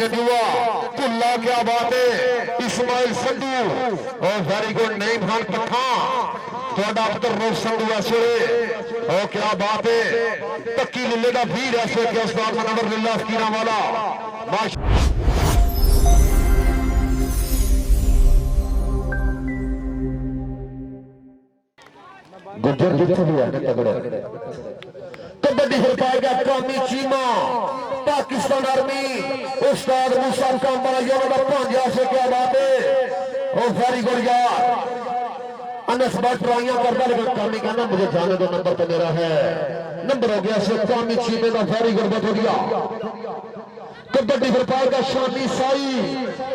कुल्ला क्या बात है इस्माइल संधू और वेरी गुड नईम खान पठान थोड़ा पुत्र रोज संधू ऐसे और क्या बात है तक्की लिले का वीर ऐसे के उस्ताद मनवर लिल्ला फकीरा वाला गुजर जिथे भी है तगड़े कबड्डी फिर पाएगा कौमी चीमा पाकिस्तान आर्मी उस्ताद मूसा कामरा योना पंजा से क्या बात है ओ वेरी गुड यार अनस बट ट्राइयां करता लेकिन कामी कहना मुझे जाने दो नंबर तो मेरा है नंबर हो गया से कौमी चीमे का वेरी गुड बहुत हो गया कबड्डी फिर पाएगा शानी साई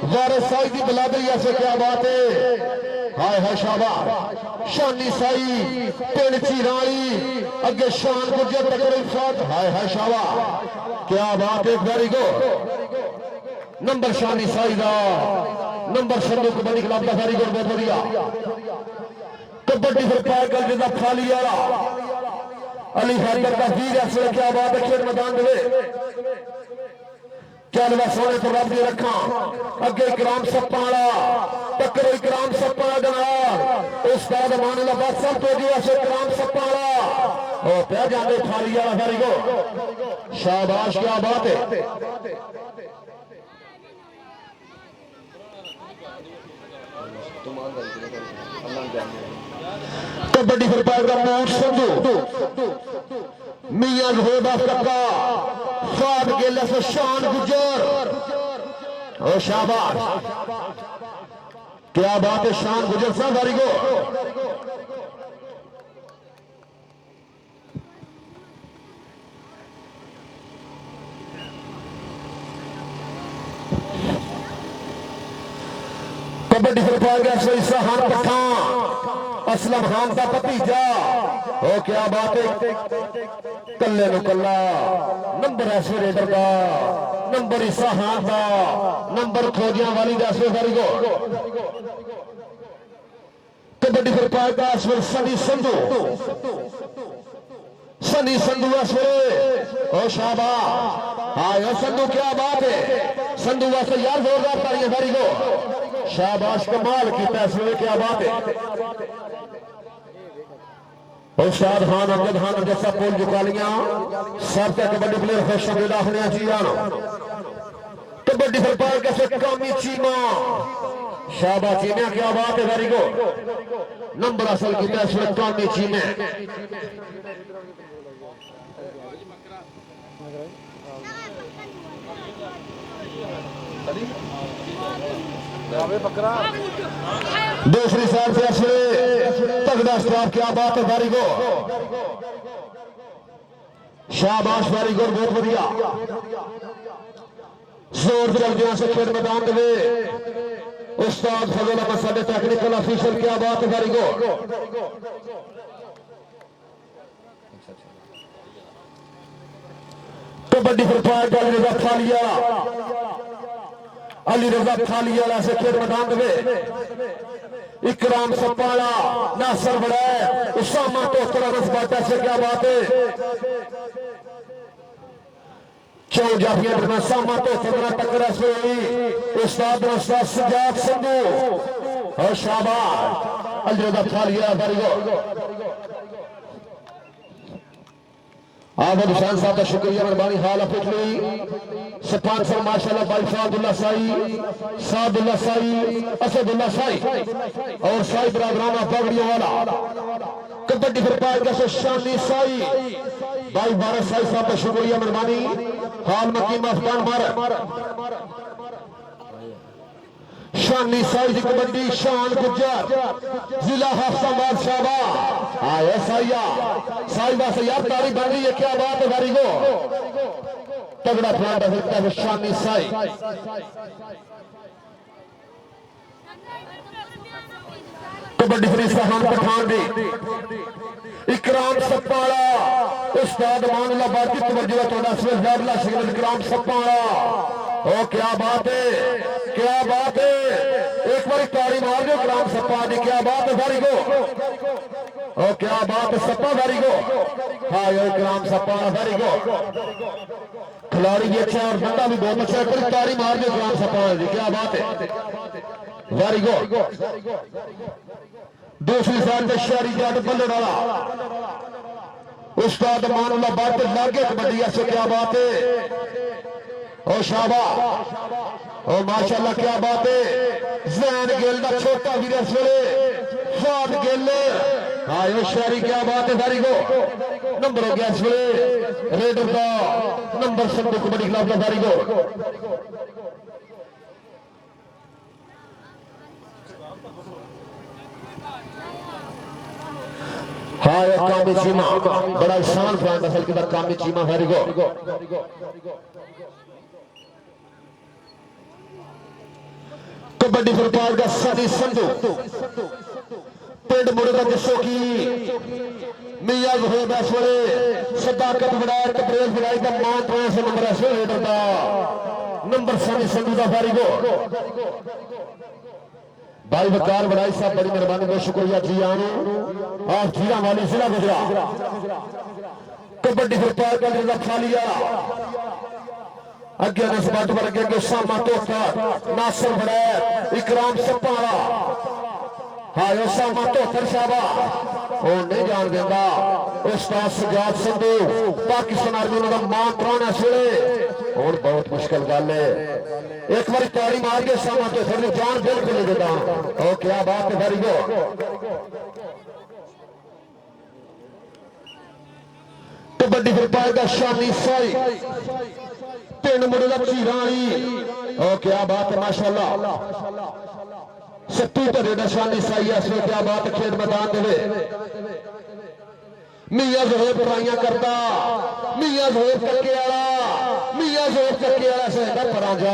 वारिस साई की बलादरी ऐसे क्या बात है हाय हाय शाबाश शानी साई पिंड चीराली अगे शान गुजर तकड़े साथ हाय हाय शाबाश क्या बात है वेरी गुड नंबर शानी साई दा नंबर संधू कबड्डी क्लब का वेरी गुड बहुत बढ़िया कबड्डी फिर पाएगा जिंदा खाली वाला अली हैदर का वीर ऐसे क्या बात है खेल मैदान में क्या सोने तो रब रखा अगे इकराम सप्पाला टक्कर इकराम सप्पाला जनाब उस्ताद मान लगा सब तो जी ऐसे इकराम सप्पाला ओ पे जाने खाली वाला वेरी गुड शाबाश क्या बात है कबड्डी फिर पाएगा मोहन संधू मियां जोधा कक्का फाद गेला से शान गुजर ओ शाबाश क्या बात है शान गुजर साहब वेरी गुड कबड्डी फिर पाएगा सही सहान पठान असलम खान का भतीजा ओ क्या बात है कल्ले नु कल्ला नंबर ऐसे रेडर का नंबर इसाहान का नंबर खोजियां वाली का ऐसे वेरी गुड कबड्डी फिर पाएगा असवर सनी संधू ऐसे ओ शाबाश हाँ संधू क्या बात है संधू वैसे यार जोरदार तालियां वेरी गुड शाबाश कमाल की पैसे क्या बात है उस्ताद खान अमजद खान जैसा पोल जुकालियां सब तक कबड्डी प्लेयर खुश होने चाहिए कबड्डी फिर पार कैसे कामी चीमा शाबाश चीमा क्या बात है वेरी गुड नंबर असल की पैसे कामी चीमे दूसरी साइड से असले तगड़ा स्टाफ क्या बात है वेरी गुड शाबाश वेरी गुड बहुत बढ़िया जोर चल गया से खेल मैदान दे उस्ताद फजल अहमद साडे टेक्निकल ऑफिशियल क्या बात है वेरी गुड कबड्डी फिर पाएगा अली रजा खाली वाला से खेल मैदान में इकराम सपाला नासर बड़ा उसामा तोस्तरा रसबाटा से क्या बात है क्यों जाफिया में सामा तोस्तरा टक्कर से उस्ताद सजाद संधू और शाबाश अली रजा खाली वाला वेरी गुड आबद हुसैन साहब का शुक्रिया मेहरबानी हाल अपनी स्पॉन्सर माशाल्लाह भाई सादुल्ला साई असदुल्ला साई और साई बरादराना पगड़ियों वाला कबड्डी फिर पाएगा से शानी साई भाई भारत साई साहब का शुक्रिया मेहरबानी हाल मकीम अफगान मार शानी साई की कबड्डी शान गुजर जिला हाफसाबाद शाबाश आया साई वासे यार तारी बन रही है क्या बात है वेरी गुड तगड़ा प्लान रखता है शानी साई कबड्डी फिर सहान पठान दी इकराम सप्पाला उस्ताद मानुल्लाह बाकी तवज्जो थोड़ा सवेदारला शिकल इकराम सप्पाला ओ क्या बात है एक बार ताड़ी मार दो इकराम सप्पा दी क्या बात है वेरी गुड ओ क्या बात है सप्पा वेरी गुड हाँ इकराम सप्पा वेरी गुड खिलाड़ी भी अच्छा और बंदा भी बहुत अच्छा है। कोई तारी मार दे ग्राम सपाल जी, क्या बात है, वेरी गुड। दूसरी साइड पे शहरी जाट बल्ले वाला उस्ताद मानुल्लाह बात लागे कबड्डी से, क्या बात है, ओ शाबाश, ओ माशाल्लाह, क्या बात है। जैन गिल का छोटा वीर फाद गिल, हाँ यो शहरी, क्या बात है, वेरी गुड। नंबर हो गया इस वे रेडर का नंबर संधू कबड्डी क्लब का, वेरी गुड। हाँ ये कामी चीमा बड़ा शान फ्रांड असल के बाद कामी Cheema, very good. Kabaddi football का सनी संधू पिंड मुड़े का जिसो की मियां हो दस वाले सदाकत विधायक कबरेल विधायक का मान ट्रांस से नंबर है रेडर का नंबर सनी संधू का, वेरी गुड। भाई वकार बड़ाई साहब बड़ी मेहरबानी, बहुत शुक्रिया जी आनो आप जीरा वाली जिला गुजरात। कबड्डी फुटबॉल का रिजल्ट खा लिया अगे नस्बत पर अगे सामा तोता नासिर बड़ैर इकराम सपारा, हाँ यो सामा तोतर शाबाश, वो नहीं जान देता उस्ताद सजाद संधू पाकिस्तान आर्मी का मान त्राना सिरे और बहुत मुश्किल गल है। एक बार ताड़ी मार के सामा तो थोड़ी जान बिल्कुल नहीं देता, ओ क्या बात है, वेरी गुड। कबड्डी फुटबॉल का शानी साई पिंड मुड़े का चीरानी, ओ क्या बात है, माशाल्लाह। सत्तू धरे का शानी साई है, क्या बात है, खेत मैदान दे मियां जोहेब बुराइयां करता, मियां जोहेब चक्के वाला, मियां जोहेब चक्के वाला से परा जा।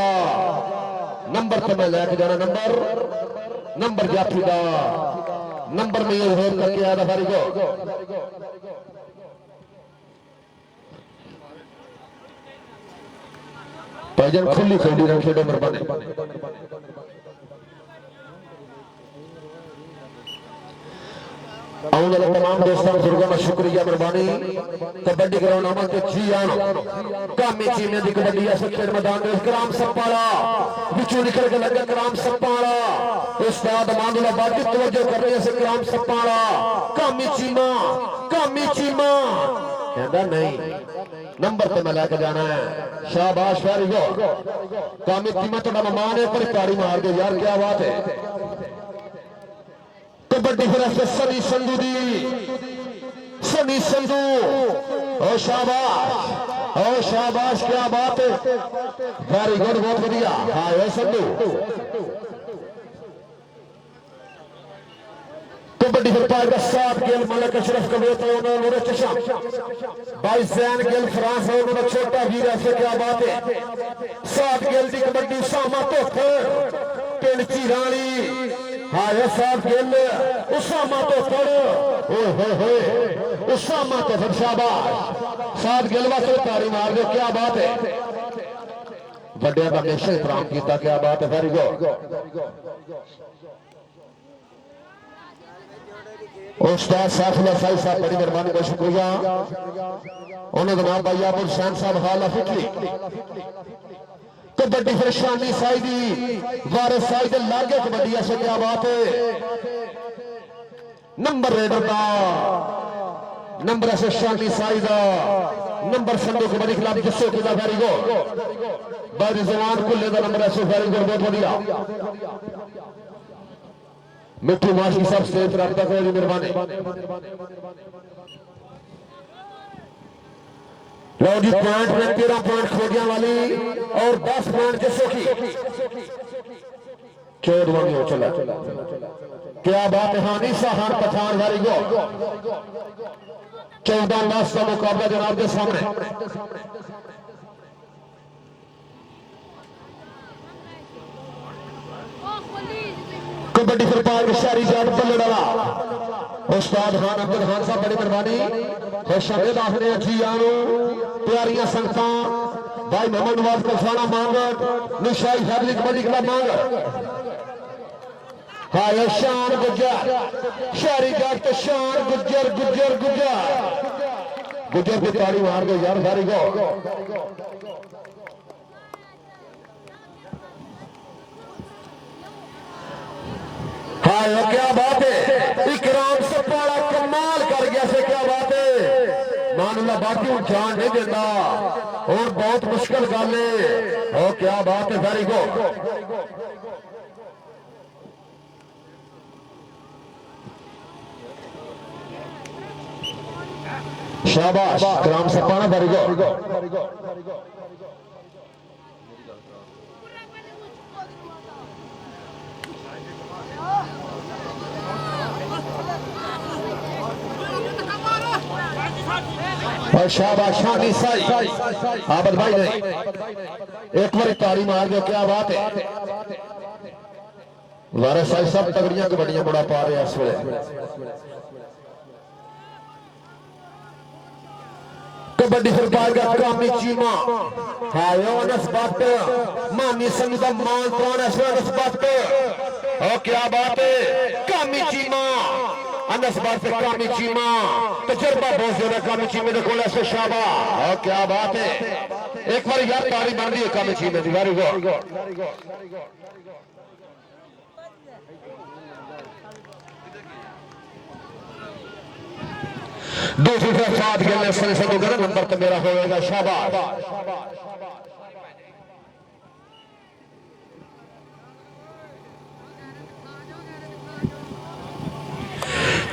नंबर तो मैं लेके जाना, नंबर जाफी का नंबर मियां जोहेब चक्के वाला, वेरी गुड। भाईजान खुली खेली रंग खेडो मेहरबानी। आने वाले तमाम दोस्तों बुजुर्गों का शुक्रिया मेहरबानी। कबड्डी ग्राउंड अमन के जी आनो कामी चीमे दी कबड्डी ऐसे खेल मैदान में कराम सपाला बिचू निकल के लगे कराम सपाला उस्ताद मानुल्लाह बाकी तवज्जो कर रहे हैं से कराम सपाला कामी चीमा कहता नहीं नंबर पे मैं लेके जाना है, शाबाश, वेरी गुड। कामी चीमा थोड़ा मेहमान है पर ताड़ी मार दे यार, क्या बात है। कबड्डी फिर सनी संधू दी, सनी संधू, ओ शाबाश, क्या बात है, वेरी गुड, बहुत बढ़िया, हाँ ओ संधू। कबड्डी फिर पाएगा 7 गेल मलिक अशरफ कबूतर उन्होंने चशम भाई जैन गेल फ्रांस है उन्होंने छोटा वीर ऐसे, क्या बात है। 7 गेल की कबड्डी सामा तोतर पिंड चीरानी, हाँ ये 7 गेल उसामा तोतर, उसामा तोतर, शाबाश। 7 गेल वास्ते तारी मार दो, क्या बात है, वड्डिया का हमेशा इतराम किया, क्या बात है, वेरी गुड। उस्ताद साफुल्लाह साई साहब बड़ी मेहरबानी, बहुत शुक्रिया। उन्होंने नाम भाई अबुल हुसैन साहब हाल फिटली कबड्डी फिर शानी साई दी वारिस साई दे लागे कबड्डी ऐसे, क्या बात है। नंबर रेडर का नंबर ऐसे शानी साई दा नंबर संधू कबड्डी क्लब जिससे किया, वेरी गुड। बारी जवान कुल्ले का नंबर ऐसे, वेरी गुड, बहुत बढ़िया। मिट्टू माशी साहब स्टेज पर आपका कोई मेहरबानी। लो जी 5 में 13 पॉइंट खोजिया वाली और 10 पॉइंट जिसो की 14वां में हो चला, क्या बात है। हानी साहन पठान, वेरी गुड। 14 लास्ट का मुकाबला जनाब के सामने। कबड्डी फुटबॉल में शहरी जाट बल्ले डाला उस्ताद खान अब्दुल खान साहब बड़ी मेहरबानी, खुशामद आखने जी आनो प्यारियां संगतां भाई मोहम्मद नवाज कफाना मांगट निशाई फैमिली कबड्डी क्लब मांगट, हाँ ये शान गुज्जर शहरी जाट तो शान गुज्जर गुजर की ताड़ी मार दो यार सारी को। हाँ क्या बात है, इकराम सपाड़ा कमाल कर गया से, क्या बात है। मानुल्ला बाकी जान नहीं देता और बहुत मुश्किल गल है। ओ क्या बात है सारी को। शाबाश इकराम सपाड़ा सारी को। और शाबाश शानी साई आबद भाई नहीं एक बार ताड़ी मार दो, क्या बात है। वारिस साई सब तगड़ियां कबड्डियां बड़ा पा रहे इस वे। कबड्डी फिर पाएगा कामी चीमा। हाँ योनस बात मानी संगीता मान प्राण इस बात। और क्या बात है, कामी चीमा अनस बात से कामी चीमा तजर्बा बहुत ज्यादा कामी चीमे देखो ऐसे शाबा। और क्या बात है, एक बार यार ताड़ी बन रही है कामी चीमे की। Very good. दूसरी तरफ साथ खेलने से नंबर तो मेरा होगा शाबाश।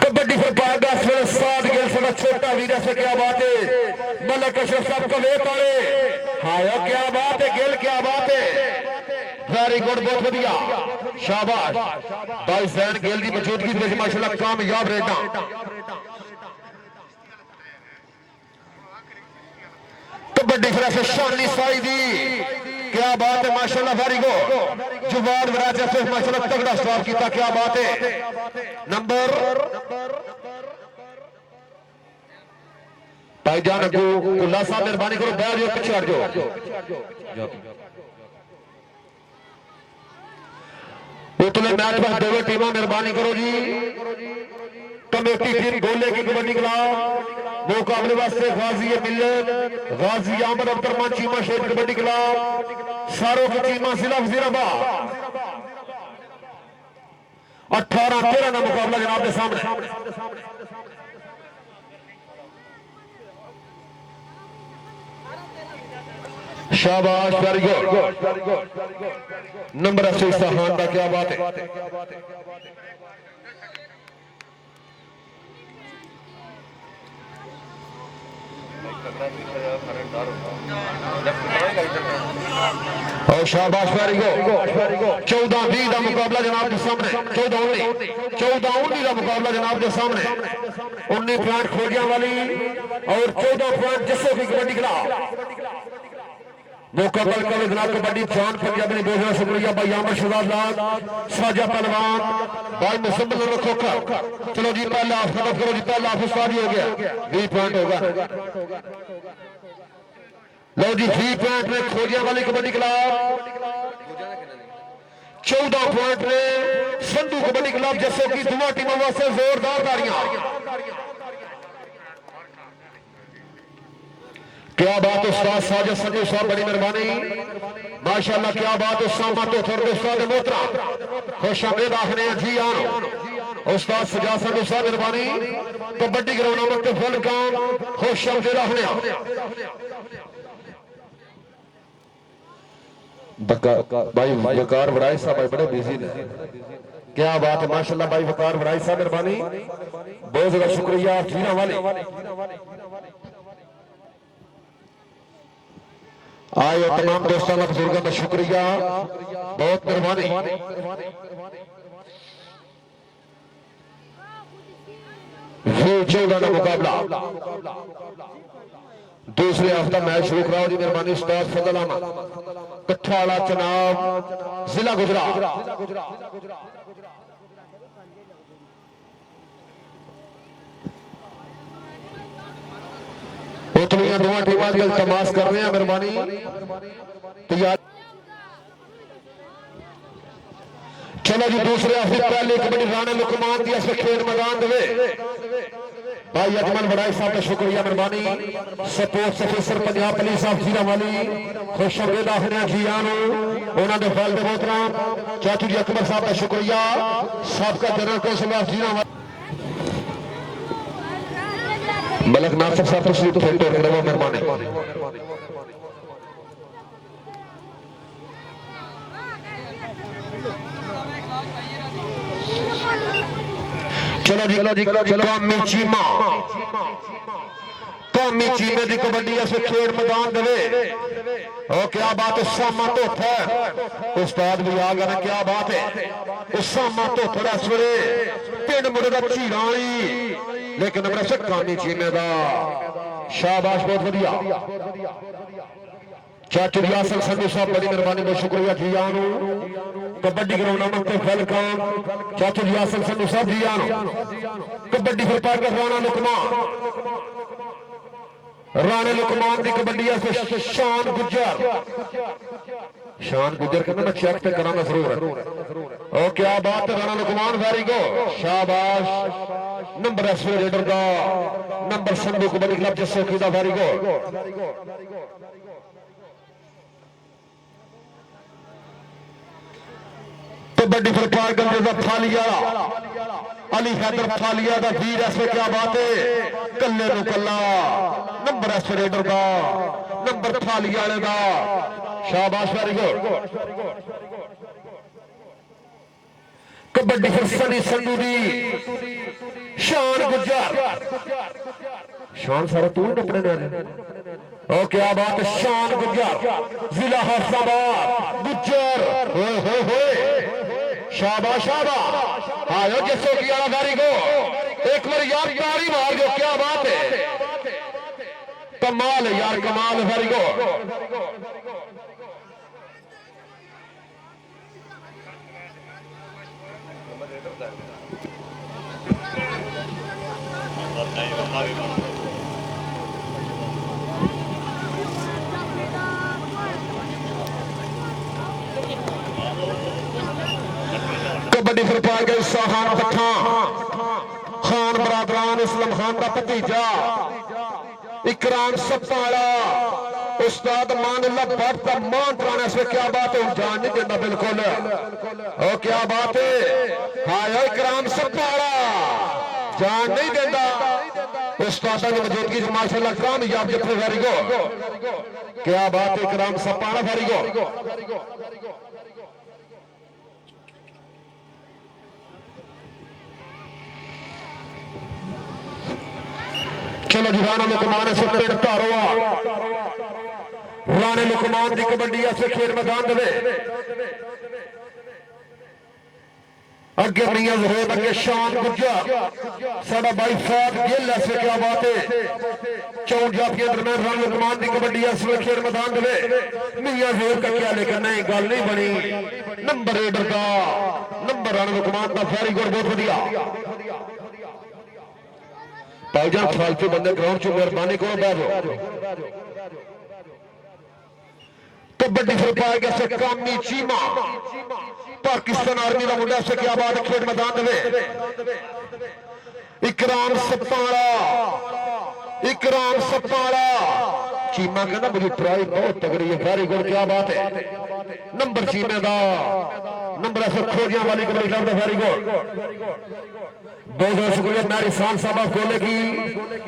कबड्डी फिर पाएगा साथ खेल से छोटा वीर से, क्या बात है। मलक अशरफ साहब को ले पाए। हाँ क्या बात है गेल, क्या बात है। वेरी गुड, बहुत बढ़िया शाबाश। भाई जैन गेल की मौजूदगी माशाल्लाह कामयाब रहना। कबड्डी फिर से शानी साई दी, क्या बात है माशाल्लाह। वेरी गुड जुबान विराज से माशाल्लाह तगड़ा स्टार्ट किया, क्या बात है। नंबर भाईजान गुल्ला साहब मेहरबानी करो बैठ जाओ, पीछे हट जाओ। उतले मैच में दोनों टीमां मेहरबानी करो जी। कमेटी टीम गोले की कबड्डी क्लब मुकाबले वास्ते गाजी मिल्लत गाजी अहमद अब्दुर्रहमान चीमा शेख कबड्डी क्लब सारों की टीमां जिला वजीराबाद 18-13 का मुकाबला जनाब के सामने। शाबाश, वेरी गुड। नंबर अफसर खान का, क्या बात है। और शाबाश, वेरी गुड। 14-20 का मुकाबला जनाब के सामने। 14-19 का मुकाबला जनाब के सामने। 19 पॉइंट खोजिया वाली और 14 पॉइंट जसों की कबड्डी क्लब मुकम्मल कर जनाब कबड्डी जान पंजाबी ने बहुत शुक्रिया भाई आमर शहजाद साजा पहलवान भाई मुसम्मल रखो कर। चलो जी पहला हाफ खत्म करो जी, पहला हाफ स्टार्ट हो गया। 20 पॉइंट होगा। लो जी 20 पॉइंट में खोजिया वाली कबड्डी क्लब, 14 पॉइंट में संधू कबड्डी क्लब जैसे की दोनों टीमों वास्ते जोरदार तालियां। क्या बात उस्ताद साजिद संजू साहब, बड़ी मेहरबानी माशाल्लाह। क्या बात उस्ताद तो थोड़े उस्ताद मोहतरम खुश आमदीद आखने जी आनो उस्ताद सजाद संजू साहब मेहरबानी। कबड्डी ग्राउंड में तो फुल काम खुश आमदीद आखने। भाई वकार वड़ाई साहब भाई बड़े बिजी ने, क्या बात है माशाल्लाह। भाई वकार वड़ाई साहब मेहरबानी, बहुत ज्यादा शुक्रिया जीना वाले। आए और तमाम दोस्तों का बुजुर्गों का शुक्रिया, बहुत मेहरबानी। 14 का मुकाबला दूसरे हफ्ता मैच शुरू कराओ जी मेहरबानी। उस्ताद फजल अहमद कट्ठाला चनाब जिला गुजरात। उतलियां दोनों टीमां की तमाश कर रहे हैं मेहरबानी तैयार। चलो जी दूसरे हफ्ते पहले कबड्डी राणा लुकमान की खेल मैदान दे भाई अजमल बड़ाई साहब का शुक्रिया मेहरबानी स्पोर्ट्स ऑफिसर पंजाब पुलिस साहब जीरा वाली खुश आमदीद आखिर जियां उन्होंने फल दे बोतल चाचू जी अकबर साहब का शुक्रिया सबका जनरल कौंसल जीरा मलक नासिर साहब तशरीफ फोटो रखो मेहरबानी चलो जी चलो जी चलो कौमी चीमा की कबड्डी ऐसे खेल मैदान दे और क्या बात है सामा धुप है उस्ताद भी आ गया क्या बात है उस सामा धुप इस वे पिंड मुंडे का झीड़ा लेकिन अपने कौमी चीमे का शाबाश बहुत बढ़िया चाचू यासर संधू साहब बड़ी मेहरबानी बहुत शुक्रिया जी आनू कबड्डी ग्राउंड नंबर वेलकम चाचू यासर संधू साहब जी आनू कबड्डी फिर पाकर राणे लुकमान की कबड्डी शान गुजर कहना मैं चेक पे कराना जरूर है और क्या बात है राणा लुकमान वेरी गुड शाबाश नंबर रेडर का नंबर संधू कबड्डी क्लब जसोखी का वेरी गुड कबड्डी फिर पारगंज का फालिया अली हैदर फालिया का वीर ऐसे क्या बात है कल्ले नु कल्ला नंबर रेडर का नंबर फालिया वाले का शाबाश वेरी गुड कबड्डी फिर सनी संधू दी शान गुजर शान सारा तू अपने नाल ओ क्या बात है शान गुजर जिला हौसलाबाद गुजर हो शाबाश शाबाश आयो जैसे कि गाड़ी को एक बार यार तारी मार दो क्या बात है कमाल है यार कमाल वेरी गुड कबड्डी फिर पा गए साहान पठान खान बरादरान इस्लाम खान का भतीजा इकराम सप्पाला उस्ताद मानुल्लाह भट्ट का मान प्राण ऐसे क्या बात है जान नहीं देता बिल्कुल और क्या बात है हाँ इकराम सप्पाला जान नहीं देता उस्ताद की मौजूदगी माशाल्लाह कामयाब जफे वेरी गुड क्या बात है इकराम सप्पाला वेरी गुड चलो जी राणा लुकमान से पेड़ धारोआ राणे लुकमान की कबड्डी ऐसे खेल मैदान दे अगे मियां जहेब अगे शान गुजर साडा भाई फौज गिल ऐसे क्या बात है चौन जाफिया दरम्यान राणा लुकमान की कबड्डी ऐसे खेल मैदान दे मियां जहेब का क्या लेकर नहीं गल नहीं बनी नंबर रेडर का नंबर राणा लुकमान का वेरी गुड बहुत बढ़िया भाईजान फालतू बंदे ग्राउंड चो मेहरबानी करो बह जाओ कबड्डी फिर पाया गया से कामी चीमा पाकिस्तान आर्मी का मुंडा से क्या बात खेल मैदान में इकराम सप्पाड़ा चीमा कहना मेरी ट्राई बहुत तगड़ी है वेरी गुड क्या बात है नंबर चीमे का नंबर ऐसे खोजियां वाली कबड्डी क्लब का वेरी गुड बहुत बहुत शुक्रिया नारी खान साहब खोलेगी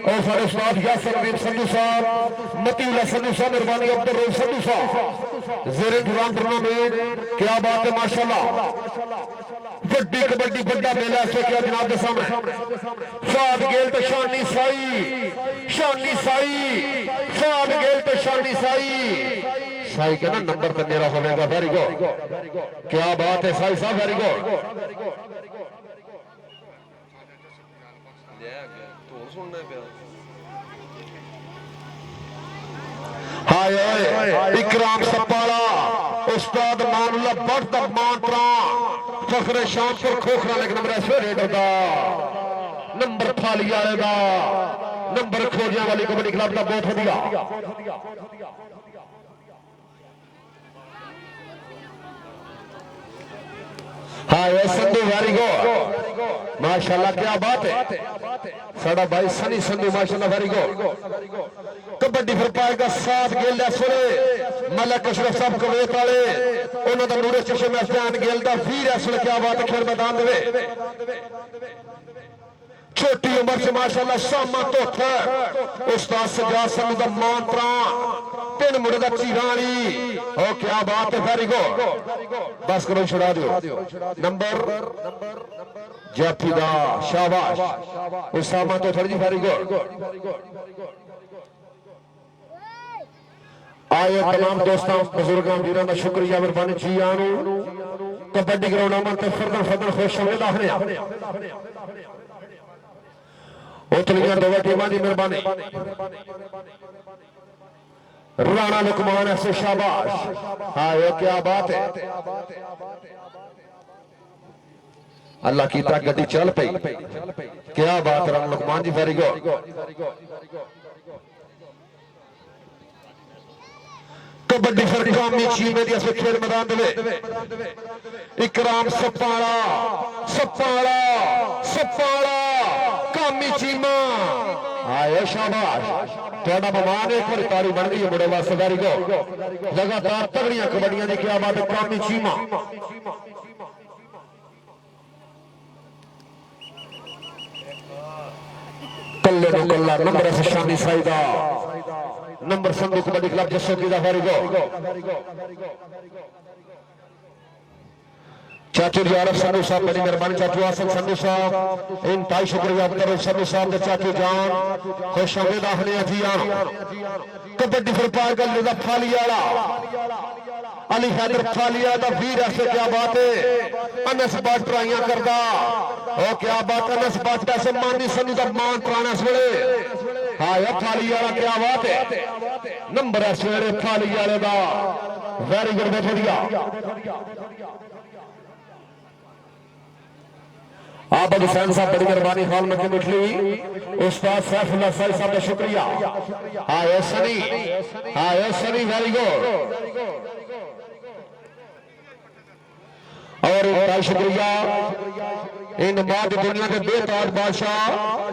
और सारे उस्ताद यासर संधू साहब मतीउल्लाह संधू साहब मेहरबानी अब्दुल रऊफ संधू साहब जेरे दुरान टूर्नामेंट क्या बात है माशाल्लाह वड्डी कबड्डी बड़ा मेला से क्या जनाब के सामने फाद गेल तो शानी साई फाद गेल तो शानी साई के ना नंबर तो मेरा होगा वेरी गुड क्या बात है साई साहब वेरी गुड हाय इकराम सप्पाला उस्ताद मानुल्लाह भट्ट का मान प्राण फखरे शामपुर खोखरा लेकिन नंबर रेडर का नंबर फालिया वाले का नंबर खोजियां वाली कबड्डी क्लब का बहुत बढ़िया हाँ ये संधू वेरी गुड माशाल्लाह क्या बात है साड़ा भाई सनी संधू माशाल्लाह वेरी गुड कबड्डी फिर पाएगा 7 गेल सुने मलक अशरफ साहब कवेत वाले उन्होंने नूरे चशे में अफजान गेल दा वीर असल क्या बात है खेल मैदान दे छोटी उम्र से माशाल्लाह शामा तो था उस्ताद सजाद संधू दा मान प्राण पिंड मुड़े दा चीरानी ओ क्या बात है वेरी गुड बस करो छुड़ा दो नंबर जाफीदा शाबाश उसामा तो थोड़ी जी वेरी गुड आए तमाम दोस्तों बुजुर्गों वीरों का शुक्रिया मेहरबानी जी आनू कबड्डी ग्राउंड अमन ते फरदन फरदन खुश होने दाखने उतलियां दो टीमां दी मेहरबानी राणा लुकमान ऐसे शाबाश हाँ ये क्या बात है अल्लाह की गड्डी चल पई क्या बात राणा लुकमान जी वेरी गुड कबड्डी फिर कामी चीमे दी असे खेल मैदान दे इकराम सपाड़ा सपाड़ा सपाड़ा कामी चीमा आए शाबाश ਤੁਹਾਡਾ ਬਮਾਨ ਇੱਕ ਵਾਰੀ ਤਾਰੀ ਬਣ ਗਈ ਮੁੰਡੇ ਵਾਸਤੇ ਵੈਰੀ ਗੁੱਡ ਲਗਾਤਾਰ ਤਗੜੀਆਂ ਕਬੱਡੀਆਂ ਦੀ ਕੀ ਬਾਤ ਹੈ ਕਾਮੀ ਚੀਮਾ ਕੱਲੇ ਨੂੰ ਕੱਲਾ ਨੰਬਰ ਹੈ ਸ਼ਾਨੀ ਸਾਈਦਾ नंबर संधू कबड्डी क्लब जसो की वेरी गुड चाचू जी आरफ संधू साहब बड़ी मेहरबानी चाचू आसन संधू साहब इंतहाई शुक्रिया करो संधू साहब के चाचू जान खुश आमदीद आखने जी आन कबड्डी फिर पाएगा लिदा फालियाला अली हैदर फालिया दा वीर ऐसे क्या बात है अनस बाट ट्राइयां करदा ओ क्या बात अनस बाट ऐसे मानी संधू दा मान प्राण इस वेले हाँ यार फाली वाला क्या बात है नंबर है सवेरे फाली वाले का वेरी गुड बहुत बढ़िया आप हुसैन साहब बड़ी मेहरबानी हॉल में मिठली उस्ताद सैफुल्लाह साहब का शुक्रिया हाँ ये सनी वेरी गुड और शुक्रिया इन बाद दुनिया के बेताज बादशाह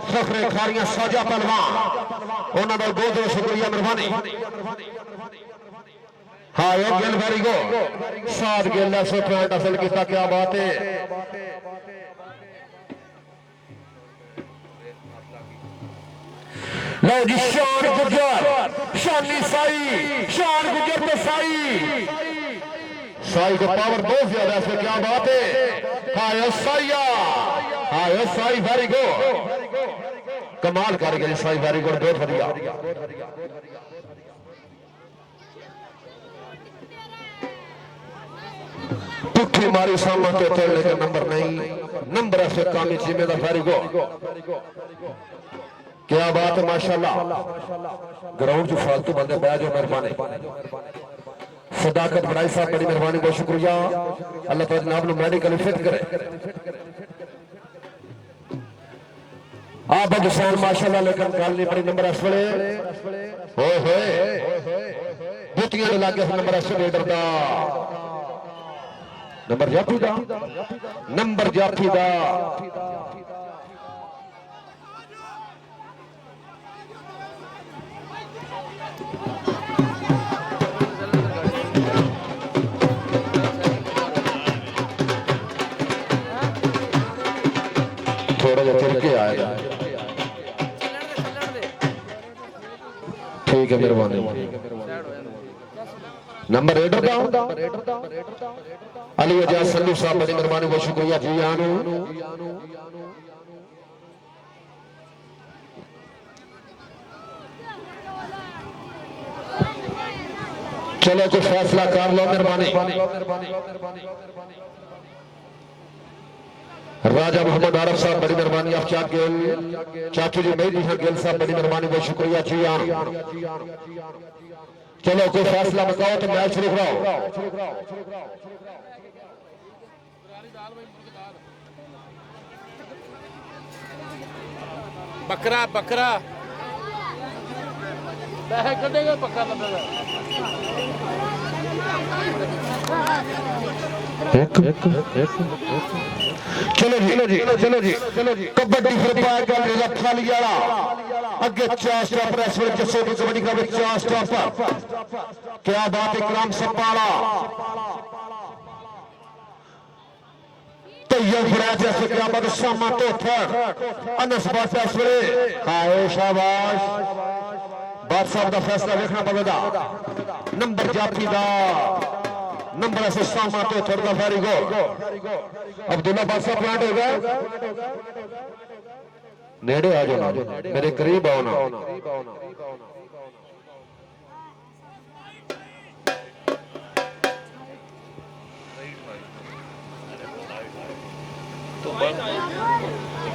फखरे खारियां साजा पहलवान उन्होंने बहुत बहुत शुक्रिया मेहरबानी हाँ ये गेल वेरी गुड 7 गेल 100 पॉइंट हासिल किया क्या बात है लो जी शान गुजर शानी साई शान गुजर तो साई साई को पावर बहुत ज्यादा है क्या बात है हाँ साई वेरी गुड कमाल कारीगर साई वेरी गुड बहुत बढ़िया पुट्ठी मारी सामने तो लेकिन नंबर नहीं नंबर ऐसे कामी जिम्मेदार वेरी गुड क्या बात है माशाल्लाह ग्राउंड जो फालतू बंदे बैठ जाओ मेहरबानी सदाकत बड़ाई साहब बड़ी मेहरबानी बहुत शुक्रिया अल्लाह ताला जनाब नु मेडिकल फिट करे आप हुसैन माशाल्लाह लेकिन गल नहीं बड़ी नंबर इस वेले ओए होए बुतियां दे लागे नंबर इस लीडर दा नंबर जाफी दा थोड़ा जा चल के आएगा ठीक है मेहरबानी नंबर 8 अली एजाज संधू साहब बड़ी मेहरबानी बहुत शुक्रिया जी आनू चलो कुछ फैसला कर लो मेहरबानी राजा मोहम्मद आरफ साहब बड़ी मेहरबानी अफजाद गेल चाचू जी मेहदी गेल साहब बड़ी मेहरबानी बहुत शुक्रिया जी हाँ चलो कोई फैसला बताओ तो मैच शुरू कराओ बकरा बकरा कटेगा पक्का चलो जी चलो जी कबड्डी फिर पाया गया खाली वाला अगे 4 स्टॉप इस वे जस्सो की कबड्डी का 4 स्टॉप क्या बात है इकराम सपाला तो ये फराज जैसे क्या बात शामा तो थर अनस बात इस वे हाय शाबाश बात साहब का फैसला देखना पड़ेगा नंबर जाती दा नंबर ऐसे शामा तो थर का वेरी गुड अब्दुल्ला बादशाह प्लांट हो गया नेड़े आ जाओ मेरे करीब आओ ना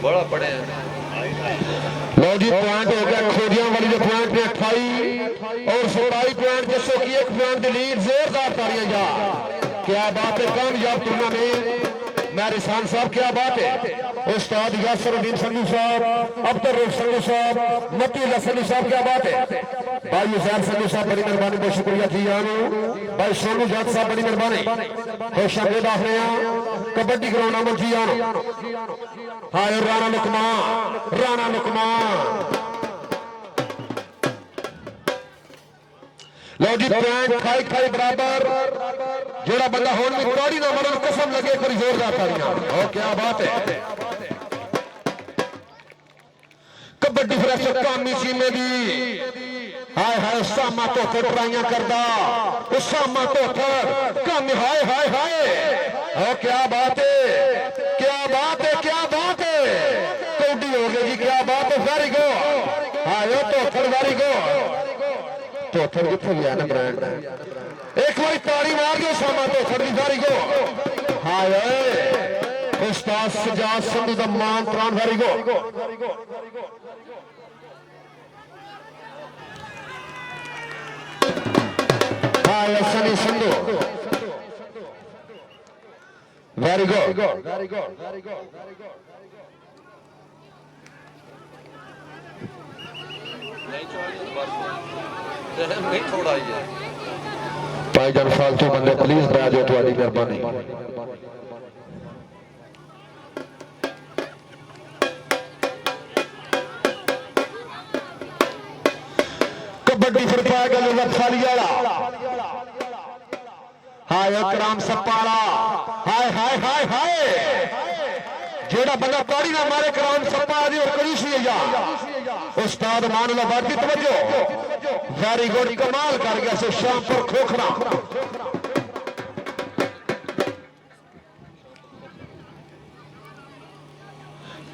बड़ा पड़े लो जी पॉइंट हो गया खोदियां वाली जो पॉइंट ने 28 और 27 पॉइंट जैसो की एक पॉइंट लीड जोरदार तालियां जा क्या बात है कामयाब टूर्नामेंट मेरे खान साहब क्या बात है उस्ताद यासरुद्दीन संधू साहब अब्दुल रऊफ संधू साहब मतीउल्लाह संधू साहब क्या बात है भाई हुसैन संधू साहब बड़ी मेहरबानी बहुत शुक्रिया जी आनो भाई सोनू जाट साहब बड़ी मेहरबानी खुश आमदीद आखने कबड्डी ग्राउंड अमन जी आनो हाय राणा लुकमान लो जी पॉइंट खाई बराबर जोड़ा बंदा होने में तोड़ी ना मरन कसम लगे कोई जोरदार तालियां ओ क्या बात है कबड्डी फिर कामी सीमे दी हाय हाय सामा तो ट्राइयां करदा उस सामा तो कामी हाय हाय हाय ओ क्या बात है कौडी हो गई जी क्या बात है वेरी गुड हाय तो वेरी गुड तो कितने गया ना ब्रांड एक बार ताड़ी मार दो सामा तो थोड़ी बारी को हाय उस्ताद सजाद संधू दा मान प्राण वेरी गो हाय सनी संधू वेरी गो नहीं थोड़ा ही है भाईजान फालतू बंदे प्लीज बह जाओ थोड़ी मेहरबानी कबड्डी फिर पाया गया खाली वाला हाय इकराम सपाला हाय हाय हाय हाय जेड़ा बंदा ताड़ी ना मारे इकराम सपा दी और करी सी जा उस्ताद मानुल्लाह बादी तवज्जो वेरी गुड कमाल कर गया से शामपुर खोखरा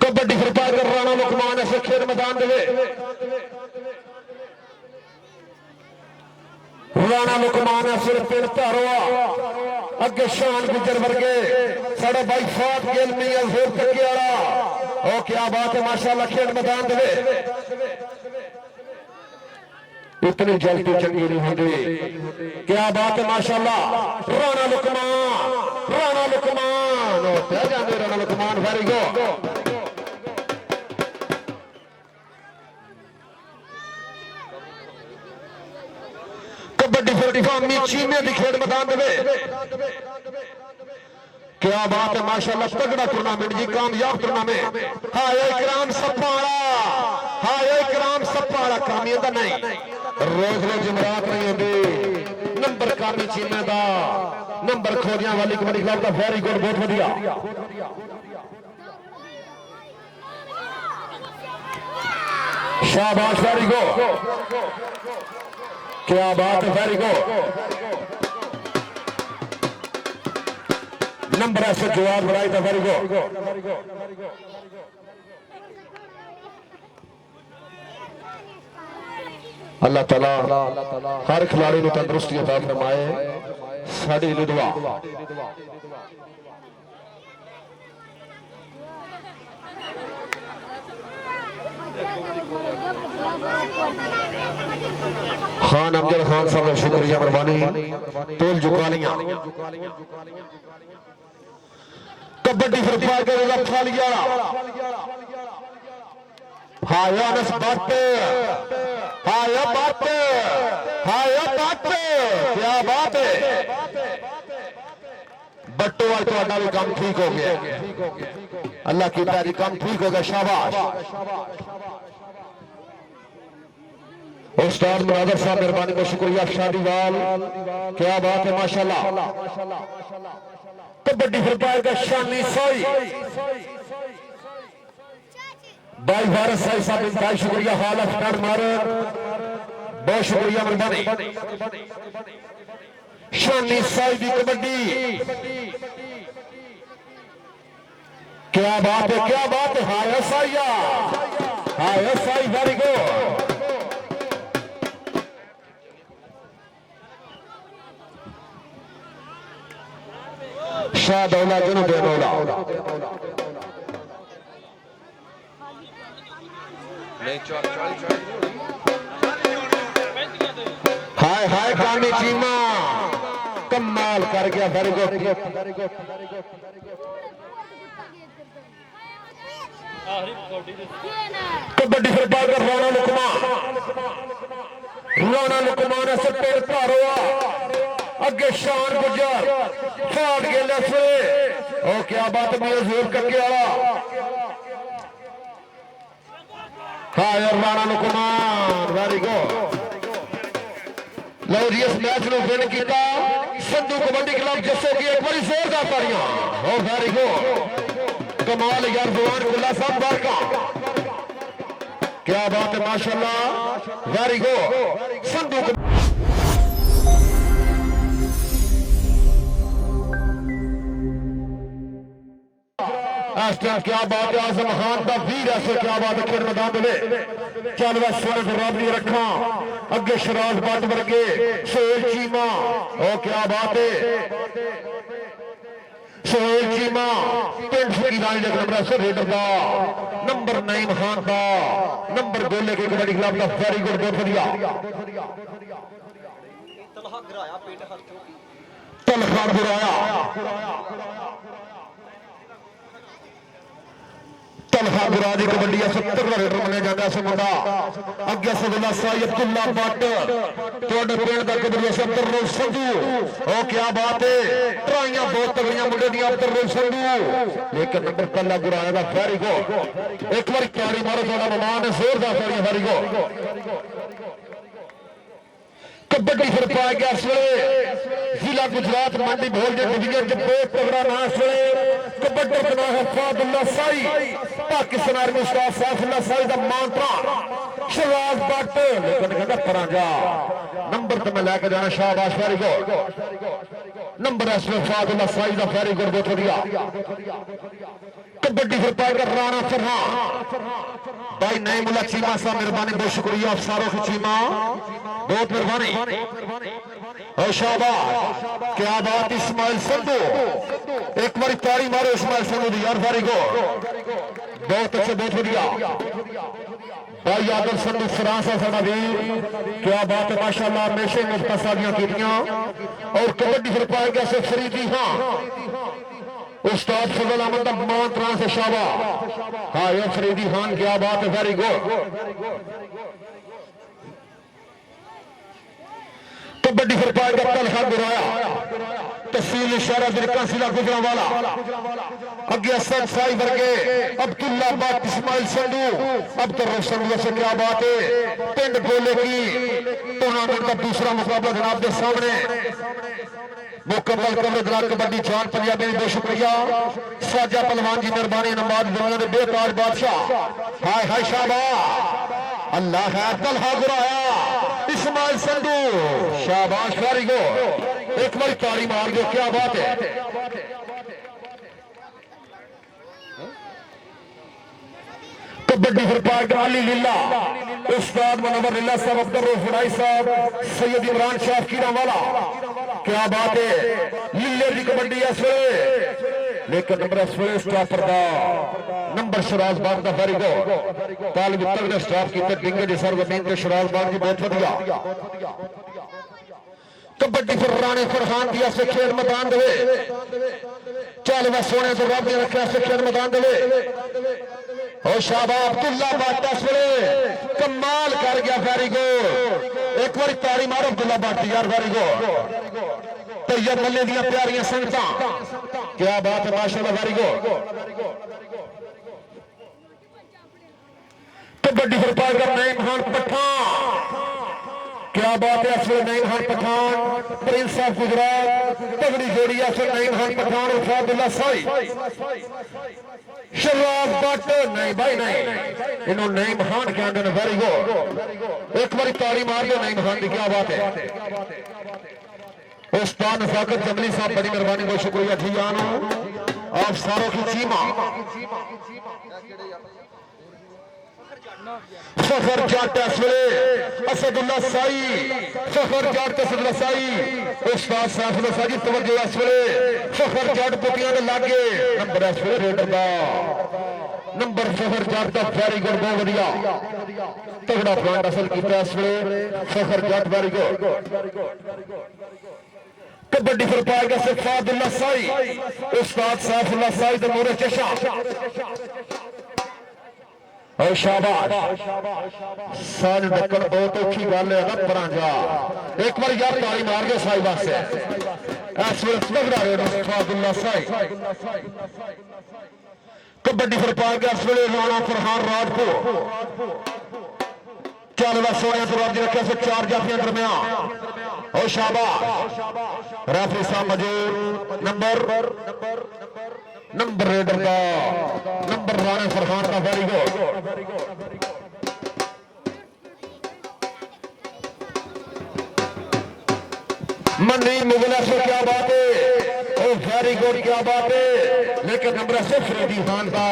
कबड्डी फिर पाकर राणा लुकमान ऐसे खेल मैदान दे राणा लुकमान ऐसे पिंड धारोआ अगे शान गुजर वर्गे साढ़े भाई फात गेल मियां जोर तके वाला ओ क्या बात है माशाल्लाह खेल मैदान दे इतनी जल्दी चंगी नहीं होती क्या बात है माशाल्लाह राणा लुकमान राणा लुकमान वेरी गुड कबड्डी 45 चीमे की खेल मैदान दे क्या बात है माशाल्लाह तगड़ा टूर्नामेंट जी कामयाब टूर्नामेंट हाय इकराम सपाड़ा कामियां दा नहीं रोज जमरात नहीं होंदी नंबर कामी चीमे दा नंबर खोदियां वाली कबड्डी क्लब का वेरी गुड बहुत बढ़िया शाबाश वेरी गुड क्या बात है वेरी गुड नंबर ऐसे जवाब बढ़ाई था वेरी गुड अल्लाह ताला हर खिलाड़ी को तंदुरुस्ती अता फरमाए साडी दुआ खान अफजल खान साहब शुक्रिया मेहरबानी तोल झुका लिया कबड्डी फिर पा के खालिया हाय अनस बात क्या बात है तो आज ਤੁਹਾਡਾ ਵੀ ਕੰਮ ठीक हो गया अल्लाह की तारीफ काम ठीक हो गया शाबाश उस्ताद मुनाज़र साहब मेहरबानी का शुक्रिया शादीवाल क्या बात है माशाल्लाह कबड्डी फिर पाएगा शानी सोई भाई भारत साई साहब इंतहाई शुक्रिया हालत कर मारे बहुत शुक्रिया मेहरबानी शानी साई की कबड्डी क्या बात है हाय साइया हाय साई वेरी गुड शाह दौला जनू बेनौला नहीं 40 हाय हाय कामी चीमा कमाल कर गया वेरी गुड कबड्डी फिर बागर राणा लुकमान से पेड़ भार हुआ अगे शान गुजर फाड़ के लफे ओ क्या बात जोर करके वाला हाँ यार राणा लुकमान वेरी गुड लो जी इस मैच में विन किया संधू कबड्डी क्लब जसो की एक बार जोरदार तालियां ओ वेरी गुड कमाल यार जवान गुल्ला साहब बारका क्या बात है माशाल्लाह वेरी गुड संधू क्या बात है आजम खान का वीर ऐसे क्या बात है खेल मैदान में चल वह सोने को रब नहीं रखा अगे शराज बट वर्गे सोहेल चीमा ओ क्या बात है सोहेल चीमा पिंड की रानी जगह नंबर रेडर का नंबर 9 खान का नंबर गोले के कबड्डी क्लब का वेरी गुड बहुत बढ़िया तलखा गिराया तलखा गुराजी कबड्डी 70 का रेडर मनिया जाता है मुंडा अगे सदुल्ला साई अब्दुल्ला भट्ट तुहाडे पिंड दा कबड्डी 70 रोज संधू ओ क्या बात है ट्राइयां बहुत तगड़ियां मुंडे दी 70 रोज संधू लेकिन नंबर तल्ला गुराया दा वेरी गुड एक बार ताड़ी मारो तुहाडा मेहमान है जोरदार ताड़ियां वेरी गुड कबड्डी फिर पाया गया इस वेले जिला गुजरात मंडी भोल के डिवीजन च बहुत तगड़ा नाम इस वेले कबड्डी का नाम है फादुल्ला साई पाकिस्तान आर्मी स्टाफ फादुल्ला साई का मांत्रा शहबाज भट्ट लेकिन कहता परा जा नंबर तो मैं लेके जाना शाबाश वेरी गुड नंबर इस वेले फादुल्ला साई का वेरी गुड बहुत बढ़िया कबड्डी फिर पाएगा राणा फरहान भाई नई मुला चीमा साहब मेहरबानी बहुत शुक्रिया अफसारों की चीमा बहुत मेहरबानी और शाबाश क्या बात इस्माइल संधू एक बार ताड़ी मारो इस्माइल संधू दी यार वेरी गुड बहुत अच्छे बहुत बढ़िया भाई यादव संधू फ्रांस है साडा वीर क्या बात है माशाल्लाह हमेशा मुख्तसादियां कीतियां और कबड्डी फिर पाएगा से फरीदी हां उस्ताद फजल अहमद का मान त्रां से शाबाश हाँ ये फरीदी खान क्या बात है वेरी गुड कबड्डी फिर पाएगा तलखा गुराया तहसील इशारा दिलका जिला गुजरांवाला अगे असद साई वर्गे अब्दुल्ला भट्ट इस्माइल संधू अब्दुल संधू से क्या बात है पिंड गोले की टूर्नामेंट का दूसरा मुकाबला जनाब के सामने मुकम्मल कवर जनाब कबड्डी जान पंजाबी बहुत शुक्रिया साजा पहलवान जी मेहरबानी नमाज दुनिया के बेताज बादशाह हाय हाय शाबाश अल्लाह है तलखा गुराया इस्माइल संधू शाबाश वेरी गुड एक बार ताली मार दो क्या बात है कबड्डी फिर पाएगा अली लीला उस्ताद मुनव्वर लीला साहब अब्दुल रऊफ फुडाई साहब सैयद इमरान शाह कीरा वाला क्या बात है लीले की कबड्डी इस वेले लेकिन नंबर इस वेले स्टाफर का नंबर शराज बाग का वेरी गुड तालिब तक ने स्टाफ कीते डिंगे दी सरजमीन ते शराज बाग जी बहुत बढ़िया कबड्डी फिर राणे फरहान दिया से खेल मैदान दे चल मैं सोने तो रब ने रखा से खेल मैदान दे और शाबाश अब्दुल्ला भट्ट इस वेले कमाल कर गया वेरी गुड एक बार ताड़ी मारो अब्दुल्ला भट्ट यार वेरी गुड तैयब मल्ले दी प्यारियां संगतां क्या बात है माशाल्लाह, वेरी गुड। कबड्डी फुटबॉल का नईम खान पठान, क्या बात है असल नईम खान पठान, प्रिंस ऑफ गुजरात, तगड़ी जोड़ी असल नईम खान पठान और फादुल्ला साई। शराब बट नहीं भाई नहीं, इन्होंने नईम खान के अंदर वेरी गुड। एक बार ताली मार दो नईम खान की, क्या बात है। उस्ताद नफाकत जमली साहब बड़ी मेहरबानी, बहुत शुक्रिया जी आनो आप सारों की चीमा। फखर जाट असदुल्ला साई, फखर जाट असदुल्ला साई, उस्ताद सैफुल्लाह साई जी तवज्जो इस वेले फखर जाट पुटियां दे लागे नंबर इस वेले रेडर दा नंबर फखर जाट दा वेरी गुड, बहुत बढ़िया तगड़ा पॉइंट हासिल कीता इस वेले Fakhar Jat, very good. Kabaddi football का फादुल्ला साई, उस्ताद सैफुल्लाह साई दे मोरे चशा और शाबाश। साज ढक्कन बहुत औखी गल है ना परांजा, एक बार यार ताली मार के साई वास्ते इस वेले तगड़ा रेड फादुल्ला साई। कबड्डी फुटबॉल का इस वेले राणा फरहान राजपुर चल रहा सोने दरवाजे रखे से चार जाफियां दरमियान और शाबाश। रेफरी साहब मौजूद, नंबर रेडर का नंबर राणा फरहान का, वेरी गुड। मनी मुगल से क्या बात है, ओ वेरी गुड, क्या बात है। लेकिन नंबर से फरीदी खान का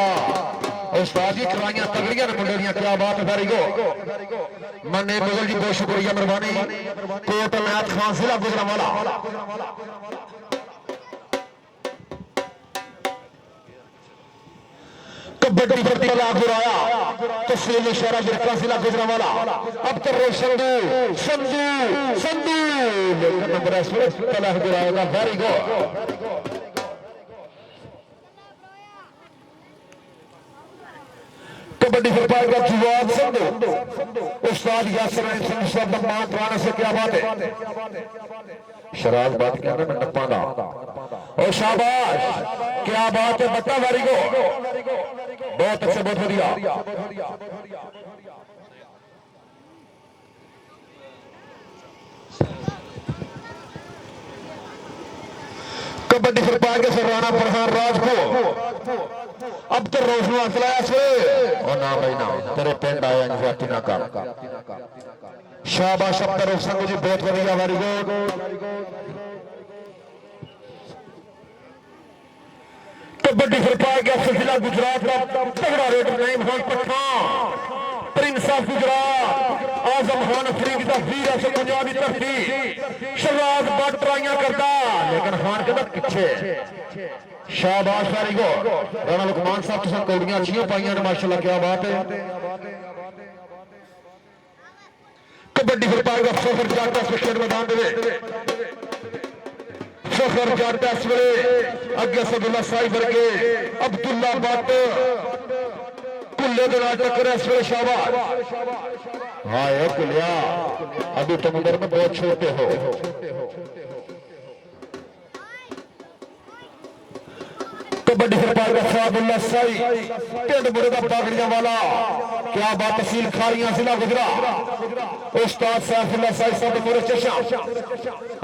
उस्ताद जी कराइयां तगड़ियां मुंडे दियां, क्या बात है, वेरी गुड। मनी मुगल जी बहुत शुक्रिया मेहरबानी, कोट अनायत खान जिला गुजरांवाला। कबड्डी फुटबॉल गुराया तस्वीर इशारा जिला जिला गुजरांवाला। अब तो संधू संधू संधू नंबर गुराया का, वेरी गुड। कबड्डी फुटबॉल का जवाब संधू, उस्ताद यासिर संधू साहब मान पुराने से, क्या बात है। शराब बात क्या मैं नप्पा दा और शाबाश, क्या बात है बट्टा, वेरी गुड, बहुत अच्छे, बहुत बढ़िया। कबड्डी फुटबॉल के राणा फरहान राज को अब तो रोशनी असलाया से और ना भाई ना तेरे पिंड आया जाती ना कर। शाबाश अब्दुल रोशन जी, बहुत बढ़िया, वेरी गुड। कबड्डी फुटबॉल का सिलसिला गुजरात का तगड़ा raider Naeem Khan Pathan, prince of Gujarat, Azam Khan Afridi का वीर है पंजाबी धरती। शहबाज बट ट्राइयां करता लेकिन खान कहता पिछे। शाबाश, वेरी गुड। राणा लुकमान साहब तुसां कौड़ियां अच्छियां पाइयां ने माशाल्लाह, क्या बात है। कबड्डी फुटबॉल का फखर जाट क्रिकेट मैदान दे फखर जाट इस वेले अगे असदुल्ला साई वर्गे अब्दुल्ला बट कुल्ले दे नाल टक्कर इस वेले। शाबाश, हाँ ये कुलिया अभी तुम उम्र में बहुत छोटे हो। कबड्डी फुटबॉल का फादुल्ला साई पिंड मुड़े का पागड़ियां वाला, क्या बात, तहसील खारियां जिला गुजरात। उस्ताद सैफुल्लाह साई साहब मोरे चशा,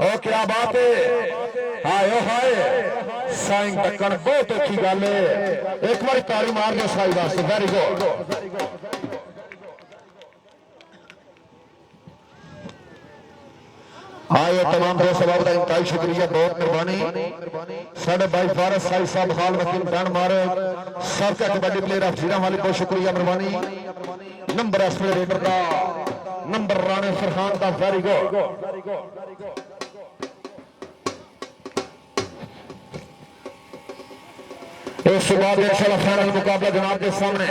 ओ क्या बात है। हाय ओ हाय साईं टक्कन बहुत अच्छी गल है, एक बार ताली मार दो साई वास्ते, वेरी गुड। आए तमाम दोस्त सबाब का इंतहाई शुक्रिया, बहुत मेहरबानी। साढ़े भाई फारस साई साहब हाल वकील डन मारे सबका कबड्डी प्लेयर ऑफ जीरा वाले, बहुत शुक्रिया मेहरबानी। नंबर रेडर का नंबर राणे फरहान का, वेरी गुड। इस बाद इंशाल्लाह फाइनल मुकाबला जनाब के सामने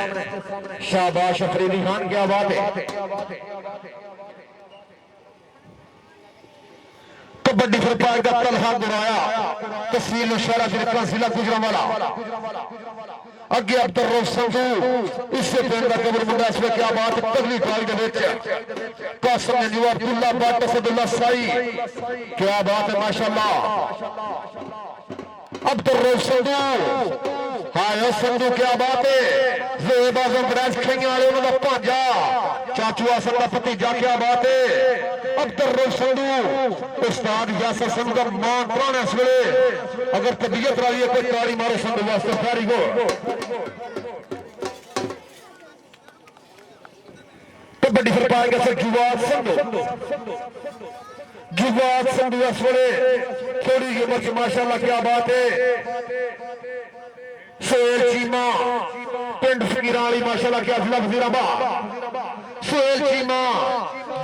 शाबाश अफरीदी खान, क्या बात है। कबड्डी फुटबॉल का तलहा गुराया तहसील इशारा जिला गुजरांवाला। अगे अब्दुल रोशन इससे पिंड का कबर मुंडा, इसमें क्या बात है, तगड़ी ट्राई के विच कासिम ने जो अब्दुल्ला बट असदुल्ला साई, क्या बात है माशाल्लाह। अब्दुल संधू हाय संधू क्या बात है ज़ेब आज़म ब्रांच खेलने वाले उन्होंने पांजा चाचू आसम का भतीजा क्या बात है अब्दुल संधू उस्ताद यासर संधू का मान प्राण इस वेले अगर तबीयत रही है कोई ताली मारो संधू वास्ते वेरी गुड तो बड़ी फिर पाएगा सर जुवाद संधू इस वेले थोड़ी उम्र से माशाल्लाह क्या बात है सोहेल चीमा पिंड फकीरां वाली माशाल्लाह क्या जिला वजीराबाद सोहेल चीमा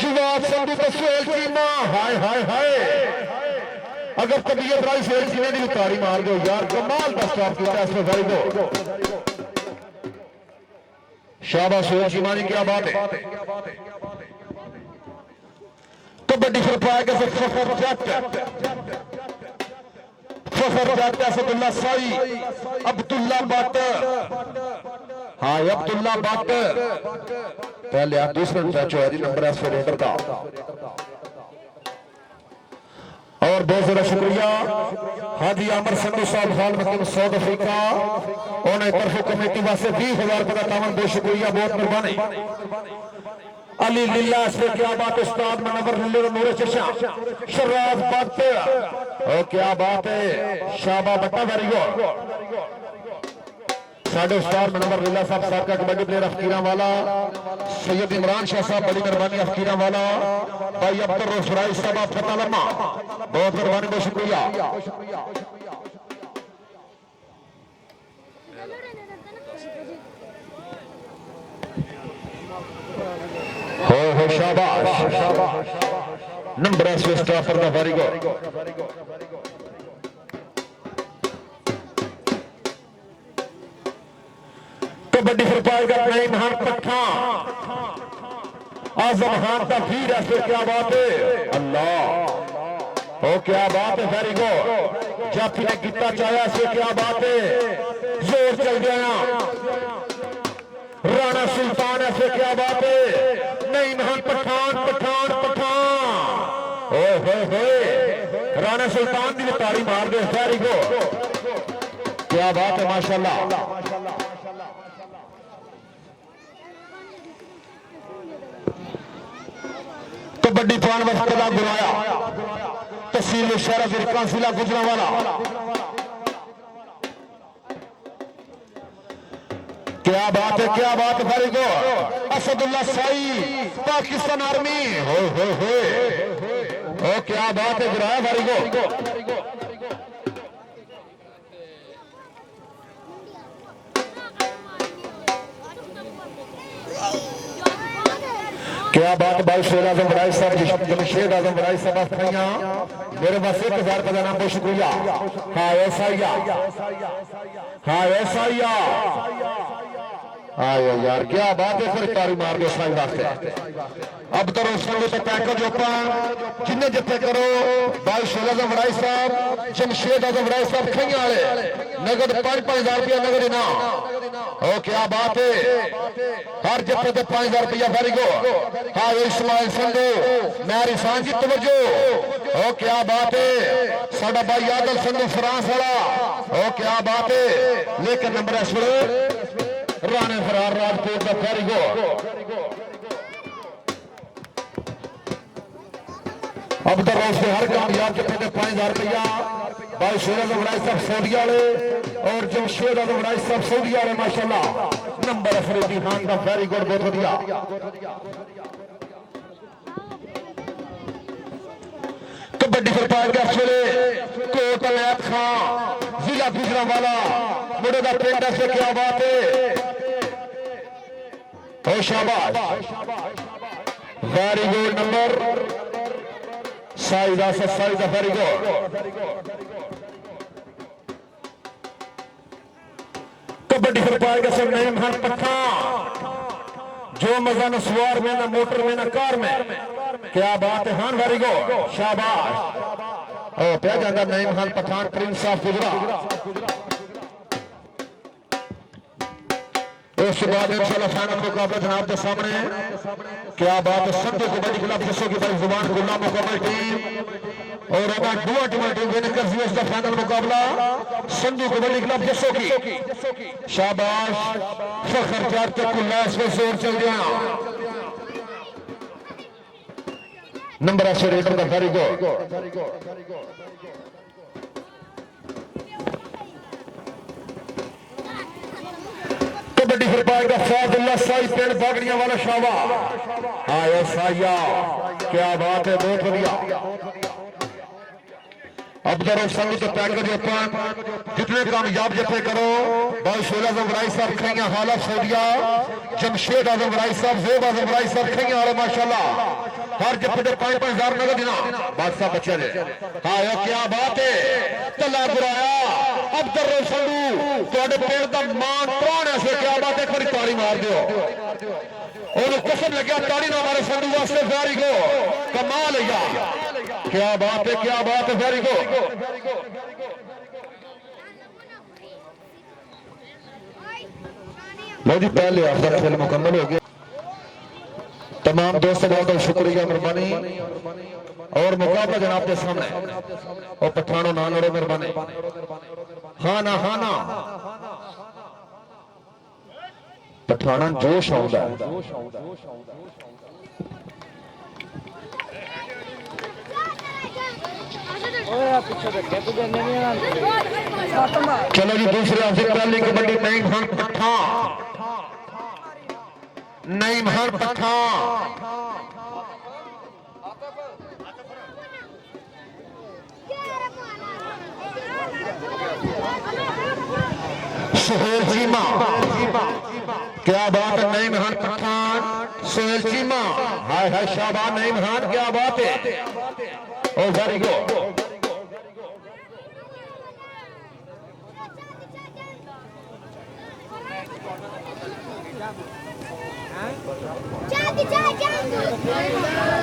जुवाद संधू तो सोहेल चीमा हाय हाय हाय अगर तबीयत राई सोहेल चीमे की तारी मार दो यार कमाल का स्टॉप किया इसमें वेरी गुड शाबाश सोहेल चीमा जी क्या बात है तो बड़ी फिर पाएगा फखर जट असदुल्ला साई अब्दुल्ला बट हाँ अब्दुल्ला बट पहले आप दूसरे नंबर है स्टूडेंट का और बहुत ज्यादा शुक्रिया हाजी आमर संधू साहब हाल मकीम साउथ अफ्रीका उन्हें तरफ कमेटी वास्ते 20,000 रुपए का तावन बहुत शुक्रिया बहुत मेहरबानी अली लिल्ला से क्या बात उस्ताद मनवर नूर चशा शराब बात और क्या बात है शाबा बट्टा वेरी गुड साढ़े उस्ताद मनवर लिल्ला साहब का कबड्डी प्लेयर अफकीरा वाला सैयद इमरान शाह साहब बड़ी मेहरबानी अफकीरा वाला भाई अब्दुल रोशराई साहब फता लम्मा बहुत मेहरबानी बहुत शुक्रिया हो शाबाश नंबर स्टाफर का वेरी गुड कबड्डी फिर पाएगा नईम खान पठान आजम खान का वीर ऐसे क्या बात है अल्लाह ओ क्या बात है वेरी गुड जाफी ने गीता चाया से क्या बात है जोर चल गया राणा सुल्तान ऐसे क्या बात है नईम खान पठान पठान पठान ओ राणा सुल्तान की ताड़ी मार दे वेरी गुड क्या बात है माशाल्लाह कबड्डी पान वक्त का बुलाया तहसील शहर फिरका जिला गुजरांवाला क्या बात है very good Asadullah Sai Pakistan army हो क्या बात है गिराया वेरी गुड क्या बात भाई शेर आजम राय साहब जमशेद आजम राय साहब खाइया मेरे पास 1,000 रुपए का नाम बहुत शुक्रिया हाँ ऐसा ही आयो यार क्या बात है फिर तारी मार दो साई वास्ते अब तो रोशन तो पैकेज ओपन जिन्हें जिथे करो भाई शेर आजम राय साहब जमशेद आजम राय साहब खाइया वाले नगद 5,000 रुपया नगद इनाम ओ क्या बात है हर जत्थे पे 5,000 रुपया वेरी गुड हाँ इस्माइल संधू मैरी सांझी तवज्जो ओ क्या बात है साडा भाई आदल संधू फ्रांस वाला ओ क्या बात है लेकिन नंबर इस वेले राणे फरार राजपूत का वेरी गुड अब तो रोज से हर कामयाब जत्थे पे 5,000 रुपया भाई शेर आजम राय साहब सऊदिया वाले और जमशेद आजम राय साहब सऊदिया वाले माशाल्लाह नंबर अफरीदी खान का वेरी गुड बहुत बढ़िया कबड्डी फिर पाएगा कोट अलैत खान जिला गुजरांवाला मुड़े का पिंड से क्या बात है ओ शाबाश very good number Saida very good kabaddi फिर पाएगा सर नईम खान पठान जो मजा न सवार में न मोटर में न कार में क्या बात है खान वेरी गुड शाबाश ओ पे जाता नईम खान पठान प्रिंस ऑफ गुजरात उसके बाद इंशाल्लाह फाइनल मुकाबला जनाब के सामने क्या बात है संधू कबड्डी क्लब जसों की बड़ी जुबान गुलाम मुकाबला टीम और अगर दुआ टीम विन कर सी उसका फाइनल मुकाबला संधू कबड्डी क्लब जसो की शाबाश फखर जात तक उल्लास में जोर चल गया नंबर ऐसे रेडर का वेरी गुड कबड्डी फिर पाएगा फाजुल्ला साई पेड़ बागड़ियां वाला शाबा आयो साया क्या बात है बहुत बढ़िया अब जरा संग तो पैकेज ओपन जितने कामयाब जफे करो बाउशेल आजम राय साहब खैया हालत सऊदिया जमशेद आजम राय साहब जेब आजम राय साहब खैया और माशाल्लाह हर जफे दे 5-5 नगद दिना बादशाह बच्चे ने हाँ यो क्या बात है तला बुराया अब जरा संधू ਤੁਹਾਡੇ ਪਿੰਡ ਦਾ ਮਾਨ ਪ੍ਰਾਣ ਐਸੇ क्या बात है एक बारी ताड़ी मार दियो ਉਹਨੂੰ कसम लगे ताड़ी ना मारे संधू वास्ते वेरी गुड कमाल है यार क्या बात है वेरी गुड लो जी पहले आपका खेल मुकम्मल हो गया तमाम दोस्तों का शुक्रिया मेहरबानी और मुकाबला जनाब के सामने और पठानों ना लड़ो मेहरबानी हाँ ना पठाना जोश आउंदा चलो जी दूसरे आपसे पहली कबड्डी नईम खान पठान सोहेल चीमा क्या बात है नईम खान पठान सोहेल चीमा हाय हाय शाबाश नईम खान क्या बात है ओ वेरी गुड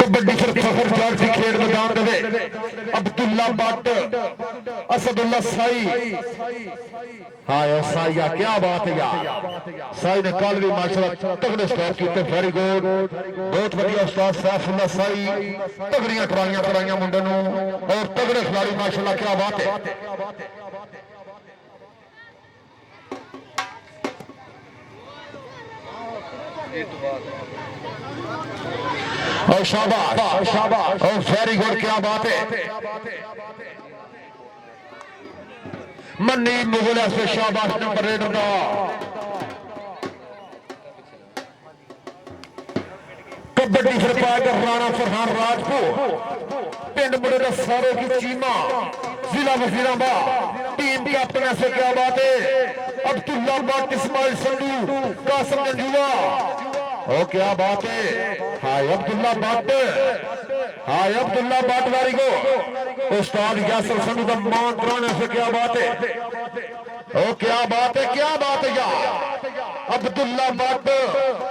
कबड्डी फिर फखर जाट की खेल मैदान दे अब्दुल्ला भट्ट असदुल्ला साई हाँ यार साई क्या बात है यार साई ने कल भी माशाल्लाह तगड़े स्टार्ट किए वेरी गुड बहुत बढ़िया उस्ताद सैफुल्ला साई तगड़ियां कराइयां मुंडे नूं और तगड़े खिलाड़ी माशाल्लाह क्या बात है और शाबाश और वेरी गुड क्या बात है मन्नी मुगल से शाबाश नंबर रेडर का कबड्डी फिर पाएगा राणा फरहान राजपूत पिंड मुड़े सारों की चीमा जिला वजीराबाद टीम कैप्टन ऐसे क्या बात है अब्दुल्ला भट्ट इस्माइल संधू कासिम गंजुआ ओ क्या बात है हाय अब्दुल्ला भट्ट वेरी गुड उस्ताद यासर संधू का मान कराने से क्या बात है ओ क्या बात है यार अब्दुल्ला भट्ट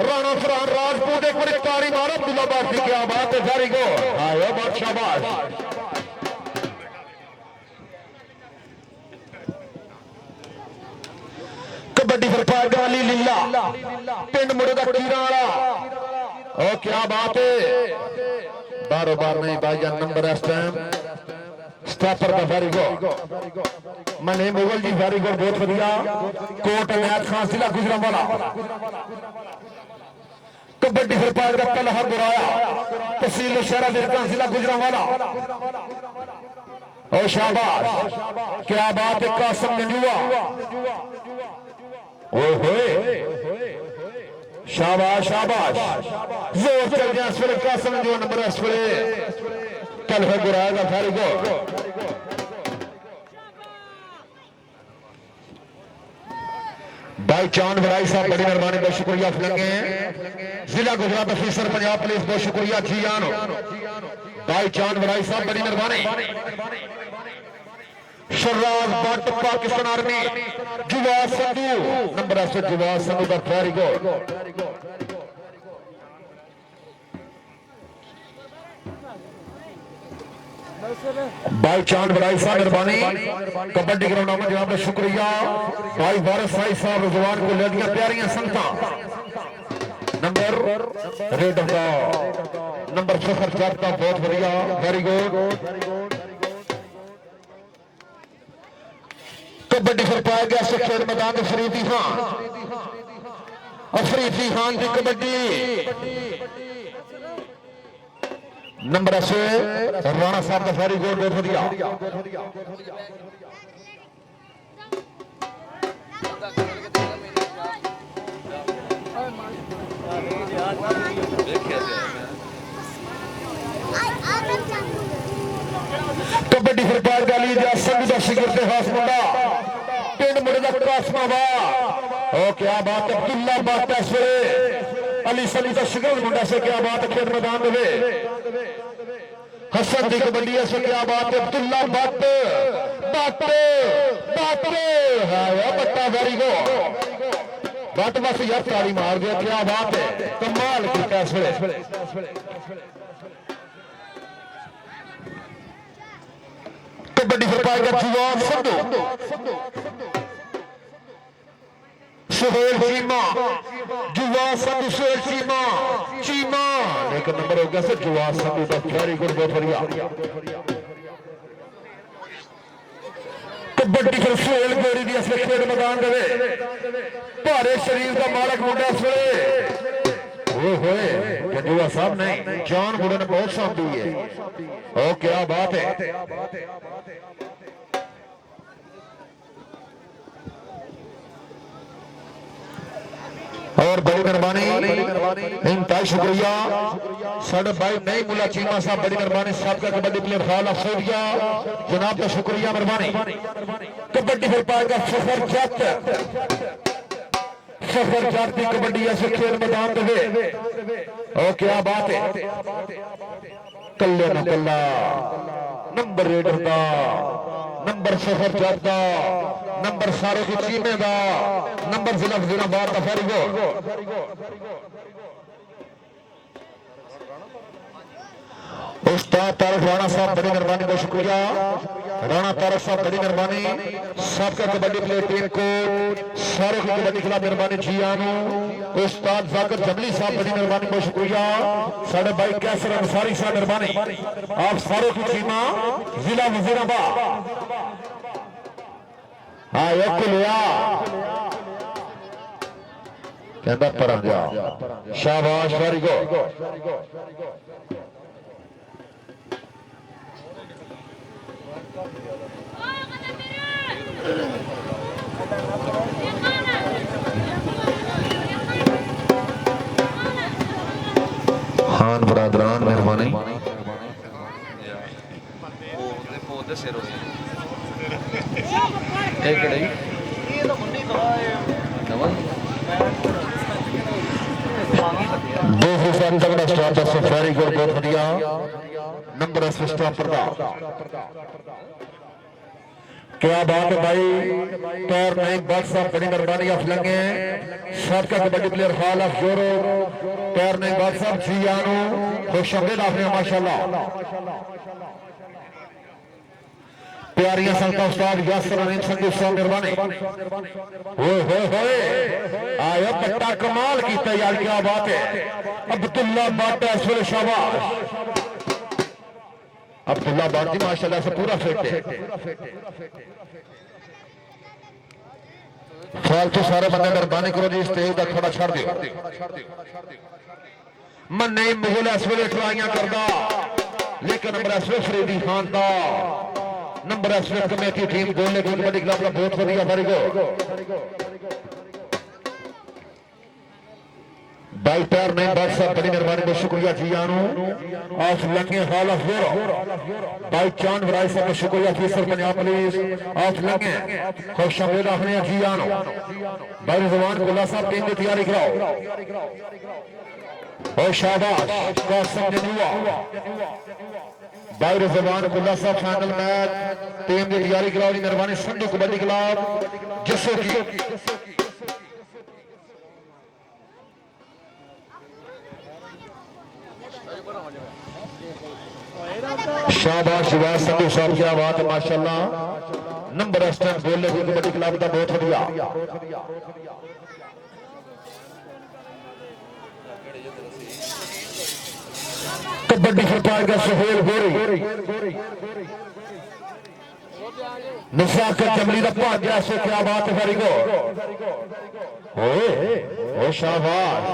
राणा फरहान राजपूत एक बार ताड़ी मारो अब्दुल्ला भट्ट की क्या बात है वेरी गुड हाय भट्ट शाबाश कबड्डी फिर पाएगा अली लीला पिंड मुड़े का कीरा वाला ओ क्या बात है बार नहीं भाईजान नंबर इस टाइम स्टॉपर का वेरी गुड मने मुगल जी वेरी गुड बहुत बढ़िया कोट अनायत खान जिला गुजरांवाला कबड्डी फिर पाएगा तलहा बुराया तहसील शहरा जिला गुजरांवाला ओ शाबाश क्या बात है कासिम गंजुआ शाबाश जोर चल गया इस वेले कासिम जो नंबर इस वेले कल है गुराएगा वेरी गुड भाई चांद बराई साहब बड़ी मेहरबानी बहुत शुक्रिया फलंगे जिला गुजरात ऑफिसर पंजाब पुलिस बहुत शुक्रिया जी आनो भाई चांद बराई साहब बड़ी मेहरबानी शर्राज भट्ट पाकिस्तान आर्मी जुवा संधू नंबर ऐसे जुवा संधू का वेरी गुड भाई चांद बड़ाई साहब मेहरबानी कबड्डी ग्राउंड में जनाब का शुक्रिया भाई वारिस साई साहब रजवान को ले दिया प्यारियां संगतां नंबर रेड का नंबर फखर जाट का बहुत बढ़िया वेरी गुड कबड्डी फिर पाया गया से खेल मैदान अफरीदी खान की कबड्डी नंबर से राणा साहब का सारी गोल बहुत बढ़िया कबड्डी फिर पाया गया लीजा संघ का शिखर से हाथ मुंडा पिंड मुंडे का कासमाबाद ओ क्या बात है अब्दुल्ला बात है अली सली का शिखर मुंडा से क्या बात है खेल मैदान में हसन की कबड्डी से क्या बात है अब्दुल्ला बात बात बात है बट्टा बारी को बात बस यार ताली मार दिया क्या बात है कमाल की कैसे कबड्डी फिर पाएगा जुवान संधू सुहेल चीमा जुवान संधू सुहेल चीमा चीमा लेकिन नंबर हो गया सर जुवान संधू का वेरी गुड बहुत बढ़िया कबड्डी फिर सुहेल गोरी दी असली खेल मैदान दे भारे शरीर का मालक मुंडा सुहे होए गंजुआ साहब नहीं जान बुढ़े ने बहुत शान दी है ओ क्या बात है और बड़ी मेहरबानी इंतहाई शुक्रिया साढ़े भाई नहीं मुला चीमा साहब बड़ी मेहरबानी साहब का कबड्डी प्लेयर खाल अफसोदिया जनाब का शुक्रिया मेहरबानी कबड्डी फिर पाएगा सफर जट की कबड्डी ऐसे खेल मैदान दे ओ क्या बात है कल्ले न कल्ला नंबर रेडर का नंबर सफर जट का नंबर सारे की चीमे का नंबर जिला वजीराबाद का फरीगो उस्ताद तारक राणा साहब बड़ी मेहरबानी बहुत शुक्रिया राणा तारक साहब बड़ी मेहरबानी सबका कबड्डी प्लेयर टीम को सारे की कबड्डी खिलाफ मेहरबानी जी आनू उस्ताद जाकिर जमली साहब बड़ी मेहरबानी बहुत शुक्रिया साढ़े भाई कैसर अंसारी साहब मेहरबानी आप सारों की टीमा जिला वजीराबाद हाँ एक लिया कहता पर जा शाबाश वेरी गुड खान बरादरान मेहरबानी ਉਹਦੇ ਸਿਰ ਹੋਈ ਇਹ ਕਿਹੜਾ ਜੀ ਇਹ ਤਾਂ ਮੁੰਨੀ ਨਵਾਂ दूसरी साइड तगड़ा स्टार्ट है वेरी गुड बहुत बढ़िया नंबर सिस्टम पर क्या बात है भाई पैर नहीं बस साहब बड़ी मेहरबानी आप लगे सब का कबड्डी प्लेयर खाल ऑफ जोरो पैर नहीं बस साहब जी आनो खुश आमदीद आपने माशाल्लाह प्यारियां संस्था उस्ताद यासर अमीन संधू साहब मेहरबानी होए आया बट्टा कमाल कीता यार क्या बात है अब्दुल्ला बाटा इस वेले शाबाश अब्दुल्ला बाटी माशाल्लाह से पूरा फिट है फालतू सारे बंदे मेहरबानी करो जी स्टेज का थोड़ा छड़ दियो मन नहीं मुगल इस वेले ट्राइयां करदा लेकिन नंबर इस वेले फरीदी खान दा नंबर एसएफ कमेटी टीम गोले की कबड्डी क्लब का बहुत बढ़िया वेरी गुड भाई पैर नहीं बात साहब बड़ी मेहरबानी बहुत शुक्रिया जी आनू आप लंगे हाल ऑफ जोर भाई चांद वराय साहब का शुक्रिया फीसर पंजाब पुलिस आप लंगे खुश आमदीद आपने जी आनू भाई रिजवान गुल्ला साहब टीम की तैयारी कराओ और शाबाश कासिम जनुआ भाई रिजवान गुल्ला साहब फाइनल मैच टीम की तैयारी कराओ मेहरबानी संधू कबड्डी क्लब जिससे की शाबाश शिवाज संधू साहब क्या बात है माशाल्लाह नंबर इस टाइम गोले की कबड्डी क्लब का बहुत बढ़िया कबड्डी फिर पाएगा सुहेल गोरी निशाकर जमली का भाग्या से क्या बात है वेरी गुड ओ शाबाश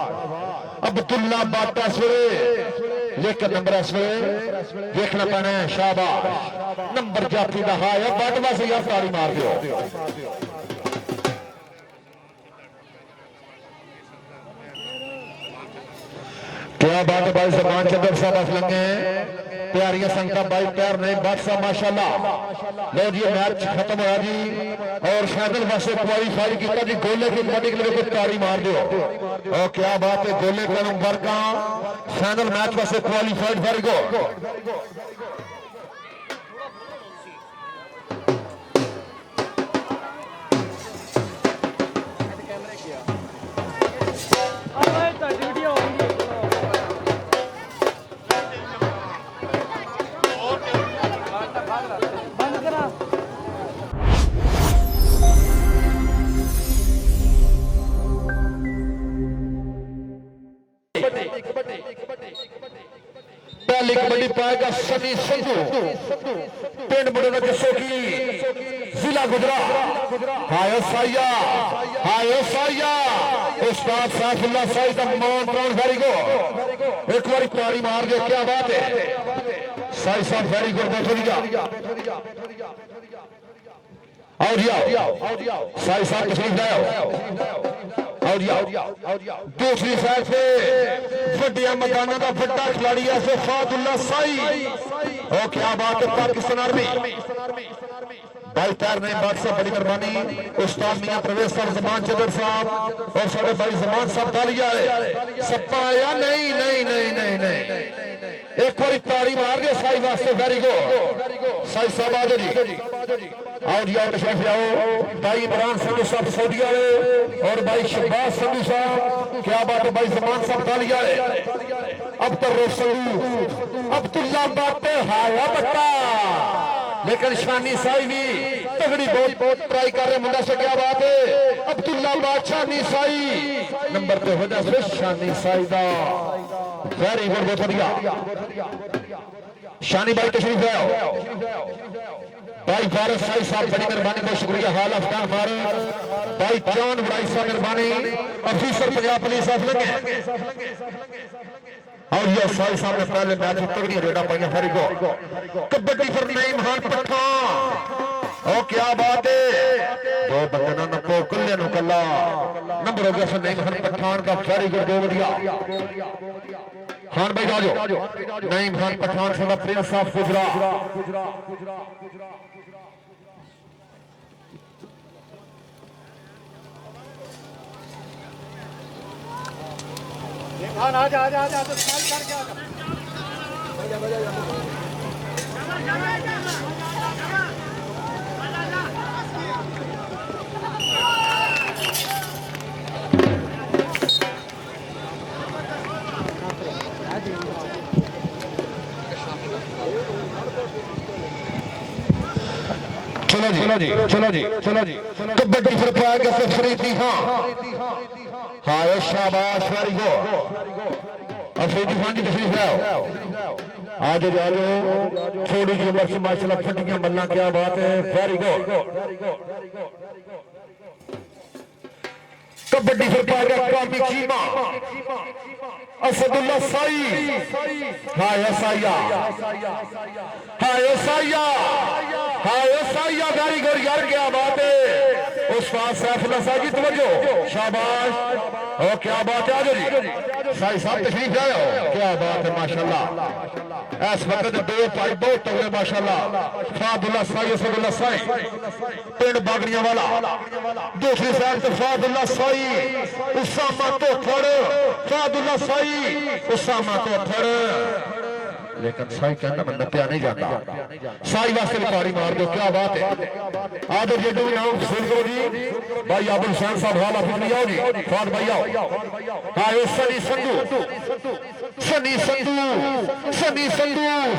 अब्दुल्ला बाटा सवेरे लेकर नंबर सवेरे देखना पैना है शाबाश नंबर जाती का हाय बट बस यार तारी मार दो क्या बात है भाई जमान चंद्र साहब असलंगे प्यारियां संख्या भाई पैर नहीं बादशाह माशाल्लाह लो जी मैच खत्म होया जी और फाइनल वास्ते क्वालीफाई किया जी गोले की कबड्डी के लिए तारी मार दो और क्या बात है गोले का नंबर का फाइनल मैच वास्ते क्वालीफाइड वेरी गुड पहली कबड्डी पाएगा सनी संधू पिंड मुड़े जसो की जिला गुजरात हाय साइया उस्ताद साफुल्ला साई का मान प्राण वेरी गुड एक बार ताड़ी मार दे क्या बात है साई साहब वेरी गुड बहुत आओ साई साहब तशरीफ लाओ दूसरी साइड से वड्डिया मैदाना का बड़ा खिलाड़ी है फादुल्ला साई ओ क्या बात है पाकिस्तान आर्मी भाई पैर नहीं बादशाह बड़ी मेहरबानी उस्ताद मियां प्रवेश साहब जमान चदर साहब और सारे भाई जमान साहब तालिया है सप्पा आया नहीं नहीं नहीं नहीं नहीं एक बार ताड़ी मार दे साई वास्ते वेरी गुड साई साहब आ जी आओ जी आओ तशरीफ लाओ भाई इमरान संधू साहब सऊदी वाले और भाई शहबाज संधू साहब क्या बात है भाई जमान साहब तालिया है अब तो रोशन अब्दुल्ला बातें हाया बट्टा लेकिन शानी साई भी तगड़ी बहुत ट्राई कर रहे मुंडा से क्या बात है अब्दुल्ला बादशाह साई नंबर पे हो जाए शानी साई दा वेरी गुड बहुत बढ़िया शानी भाई तशरीफ लाओ भाई फारूक साई साहब बड़ी मेहरबानी बहुत शुक्रिया हाल अफगान फारूक भाई जॉन भाई साहब मेहरबानी अफीसर पंजाब पुलिस और ये साई साहब ने पहले मैच तगड़ी रेडा पाई वेरी गुड कबड्डी पर नईम खान पठान ओ क्या बात है दो बंदे ना नको कल्ले नु कल्ला नंबर हो गया नईम खान पठान का वेरी गुड दो बढ़िया खान भाई आ जाओ नईम खान पठान से प्रिंस ऑफ गुजरात आजा तो स्माइल करके चलो जी कबड्डी फिर पाएगा फरीदी हाँ शाबाश वेरी गुड अफरीदी खान जी तशरीफ लाओ आज थोड़ी जी उम्र से माशाल्लाह फटियां मल्ला क्या बात है वेरी गुड कबड्डी फिर पाएगा कामी चीमा असदुल्ला साई हाय साइया वेरी गुड यार क्या बात है उस्ताद सैफुल्ला साहब की तवज्जो शाबाश और क्या बात है आज साई साहब तशरीफ लाओ क्या बात है माशाल्लाह इस वक्त दो भाई बहुत तगड़े माशाल्लाह फादुल्ला साई असदुल्ला साई पिंड बागड़ियां वाला दूसरी साइड से फादुल्ला साई उसामा तो फादुल्ला साई उसामा तो लेकिन साई कहना मैं नपया नहीं जाता साई वास्ते भी ताड़ी मार दो क्या बात है आज ये दो नाम सुन करो जी भाई अबुल हुसैन साहब हाल ऑफिस में आओ जी फाद भाई आओ हां सनी संधू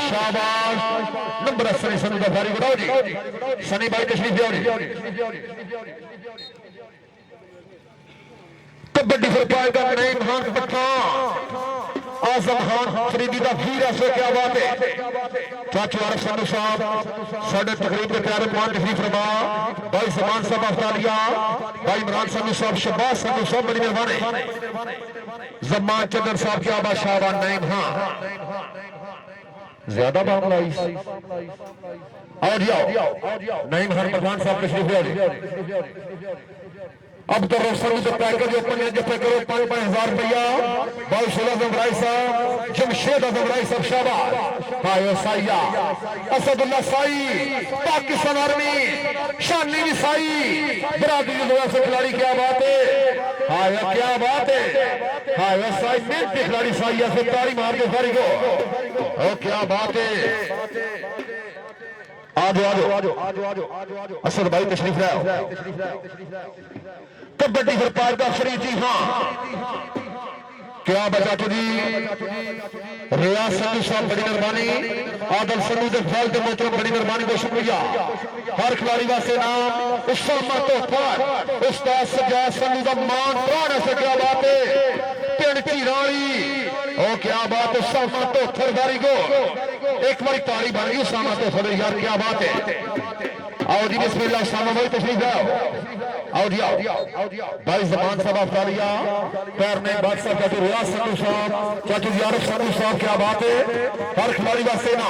शाबाश नंबर सनी संधू का भारी बढ़ाओ जी सनी भाई तशरीफ आओ जी कबड्डी फिर पाएगा नईम खान पठान आजम खान फरीदी का वीर है क्या बात है चाचू आरफ संधू साहब साढ़े तकरीब के प्यारे मान तकरीफ फरमा भाई समान साहब अफ्तारिया भाई इमरान संधू साहब शहबाज संधू साहब बड़ी मेहरबानी जमान चंदर साहब क्या बादशाह नईम हाँ ज्यादा मामला और जाओ नईम खान प्रधान साहब तशरीफ अब तो रोशन से पैकेज ओपन जब करो 5,000 रुपया भाई सुलह जमराई साहब जमशेद जमराई साहब शाबाश हाय साइया असदुल्ला साई पाकिस्तान आर्मी शानी भी साई बरादरी लोहा से खिलाड़ी क्या बात है हाय क्या बात है हाय साई मेहनत खिलाड़ी साई से तारी मार के सारी को ओ क्या बात है आजो असद भाई तशरीफ लाओ कबड्डी फिर पाएगा शरीफ जी हाँ क्या बचा तुझी रियाज संधू साहब बड़ी मेहरबानी आदल संधू के फल के मोहतरम बड़ी मेहरबानी को शुक्रिया हर खिलाड़ी वास्ते नाम उस्ताद तोहफा उस्ताद सजाद संधू का मान प्राण से क्या बात है पिंड की रानी ओ क्या बात है सामा तो थरदारी को एक बारी ताली बन गई सामा तो थर यार क्या बात है आओ जी बिस्मिल्लाह सामा भाई तशरीफ लाओ आओ जी आओ भाई जमान साहब अफ्तारिया पैर में बादशाह चाचू रियाज संधू साहब चाचू यारफ संधू साहब क्या बात है हर खिलाड़ी वास्ते ना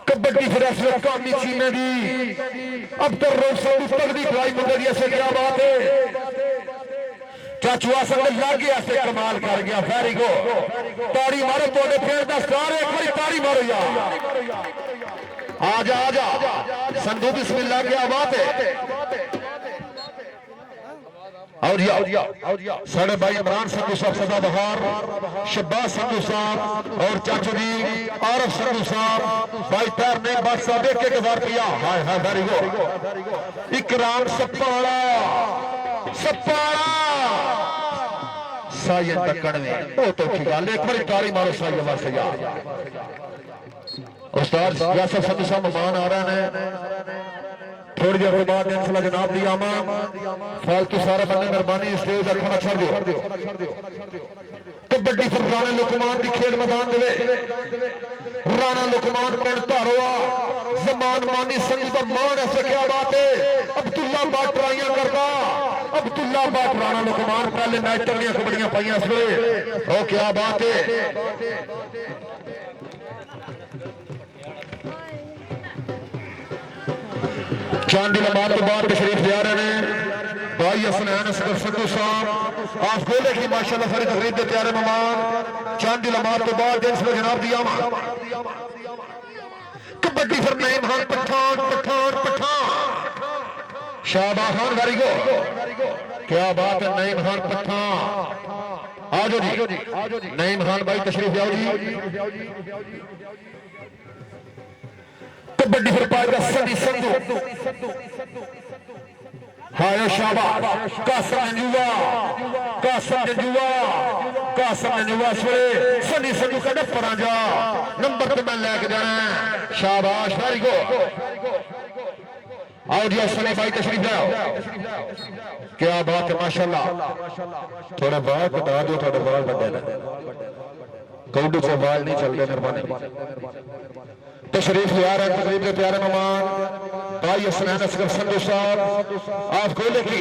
कबड्डी फेडरेशन कामी चीने दी अब तो रोशन तगड़ी खिलाई मुंडे से क्या बात है चाचू आसन लागे ऐसे कमाल कर गया वेरी गो ताड़ी मारो तोड़े फेर दा स्टार एक बारी ताड़ी मारो यार आजा संधू बिस्मिल्लाह क्या बात है और साढ़े भाई इमरान संधू साहब सदा बहार शहबाज संधू साहब और चाचू जी आरफ संधू साहब भाई पैर ने बादशाह 1,000 रुपया हाय हाय वेरी गो इकराम सप्पाड़ा सायन टक्कड़ में ओ तो की गल एक बारी ताली मारो सायन वास्ते यार उस्ताद यासर संधू साहब मेहमान आ रहे हैं थोड़ी देर के बाद इंशाल्लाह जनाब दी आमा फालतू सारा बंदे मेहरबानी स्टेज पर खाना छोड़ दियो कबड्डी फिर राणा लुकमान की खेल मैदान दे राणा लुकमान पिंड धारोआ जमान मानी संधू का मान ऐसे क्या बात है अब्दुल्ला बाट ट्राइयां करता अब्दुल्ला बाट राणा लुकमान पहले मैच टर्नियां कबड्डियां पाइयां इस वेले ओ क्या बात है चांदी नमाज के बाद तशरीफ ले आ रहे हैं भाई हसनैन असगर संधू साहब आप गोले की माशाल्लाह सारी तकरीब के प्यारे मेहमान चांदी नमाज के बाद दिन से जनाब दिया कबड्डी फिर नईम खान पठान शाहबाज खान गारी को क्या बात है नईम खान पठान आजो जी नईम खान भाई तशरीफ आओ जी कबड्डी फिर पाएगा सनी संधू हाय शाबाश कासम जंजुआ सनी संधू कहना परा जा नंबर तो मैं लेके जाना शाबाश वेरी गो आओ जी सनी भाई तशरीफ लाओ क्या बात है माशाल्लाह थोड़ा बाल कटा दो थोड़े बाल बड़े कौडू से बाल नहीं चलते मेहरबानी तशरीफ ले आ रहे हैं तकरीब के प्यारे मेहमान भाई हसनैन असगर संधू साहब आप गोले की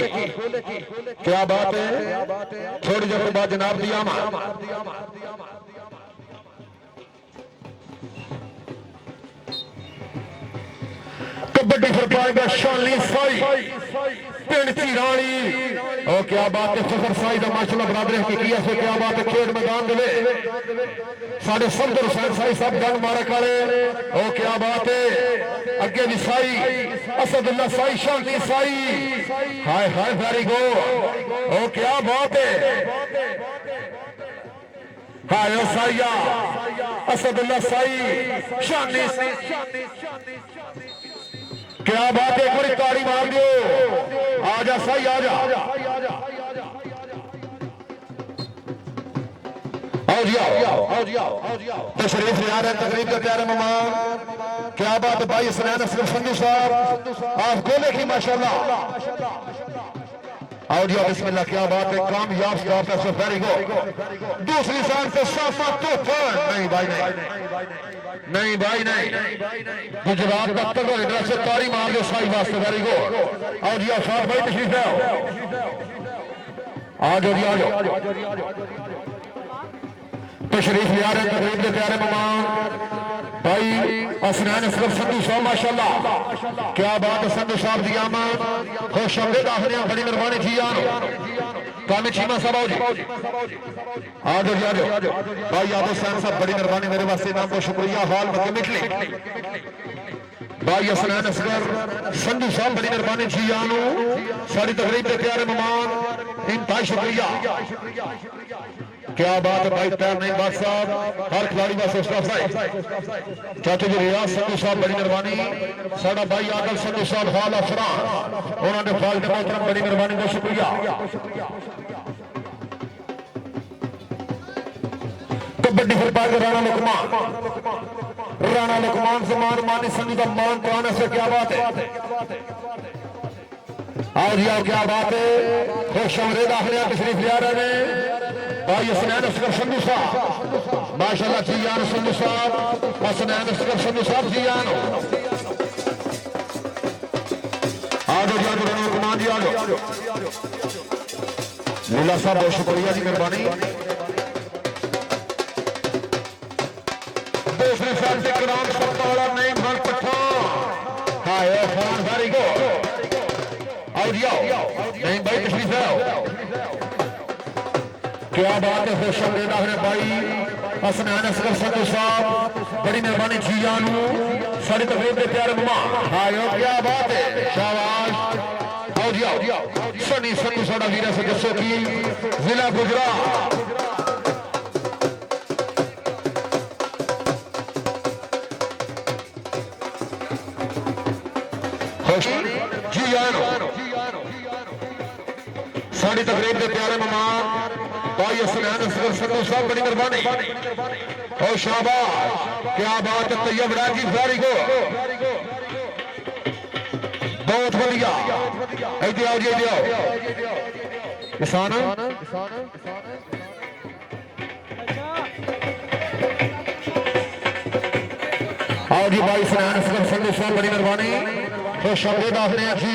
क्या बात है थोड़ी देर के बाद जनाब दिया कबड्डी फिर पाएगा शाली साई पिंड की रानी और क्या बात है फखर साई का माशाल्लाह बरादरी की किया से क्या बात है खेल मैदान दे साढ़े सफदर हुसैन साई साहब गन मारे काले ओ क्या बात है अगे भी साई असदुल्ला साई शांति साई हाय हाय वेरी गो ओ क्या बात है हाय साइया असदुल्ला साई शांति क्या बात है एक बारी ताड़ी मार दो आजा साई आजा तशरीफ ले आ रहे हैं तकरीब के प्यारे मेहमान क्या बात है भाई हसनैन असगर संधू साहब आप गोले की माशाल्लाह आओ जी बिस्मिल्लाह क्या बात है कामयाब स्टॉप है वेरी गो दूसरी साइड से साफा तो नहीं भाई नहीं नहीं भाई नहीं गुजरात का तगड़े ड्रेस से तारी मार दो साई वास्ते वेरी गुड आओ जी साथ भाई तशरीफ है आ जाओ जी आ जाओ तशरीफ ले आ रहे तकरीब के प्यारे मेहमान भाई असनान असरफ संधू साहब माशाल्लाह क्या बात है संधू साहब जी आमद खुश आमदीद आखिर बड़ी मेहरबानी जी कामिल चीमा साहब आओ जी आ जाओ भाई यादव साहब बड़ी मेहरबानी मेरे वास्ते नाम को शुक्रिया हॉल मक्के मिटली भाई असनान असगर संधू साहब बड़ी मेहरबानी जी सारी तकरीब के प्यारे मेहमान इंतहाई शुक्रिया क्या बात है भाई पैर नहीं बात साहब हर खिलाड़ी का सोचता साहब चाचा जी रियाज संधू साहब बड़ी मेहरबानी साडा भाई आदल संधू साहब हाल अफरान उन्होंने फाल मोहतरम बड़ी मेहरबानी का शुक्रिया कबड्डी फिर राणा लुकमान से मान मानी संधू का मान पाने से क्या बात है आओ जी आओ क्या बात है खुश आमदीद आखिर तशरीफ ले आ रहे हैं भाई असनैन असगर संधू साहब माशाल्लाह जी जान संधू साहब असनैन असगर संधू साहब जी जान आ जाओ कुमार जी आ जाओ लीला साहब बहुत शुक्रिया जी मेहरबानी दूसरे साल से ग्राम सत्ता नहीं मन पठान हाय खान सारी को आओ जी आओ नहीं भाई तशरीफ आओ क्या बात है खुश आमदीद आखिर भाई असनान असगर संधू साहब बड़ी मेहरबानी जी जानू सारी तकरीब के प्यारे मेहमान हायो क्या बात है शाबाश आओ जी आओ सनी संधू साडा वीर से जसो की जिला गुजरात खुश जी जानू सारी तकरीब के प्यारे मेहमान भाई असनान असगर संधू साहब बड़ी मेहरबानी और शाबाश क्या बात है तैयब राजी फारी को बहुत बढ़िया इधर आओ जी किसान आओ जी भाई असनान असगर संधू साहब बड़ी मेहरबानी खुश आमदीद आखिर जी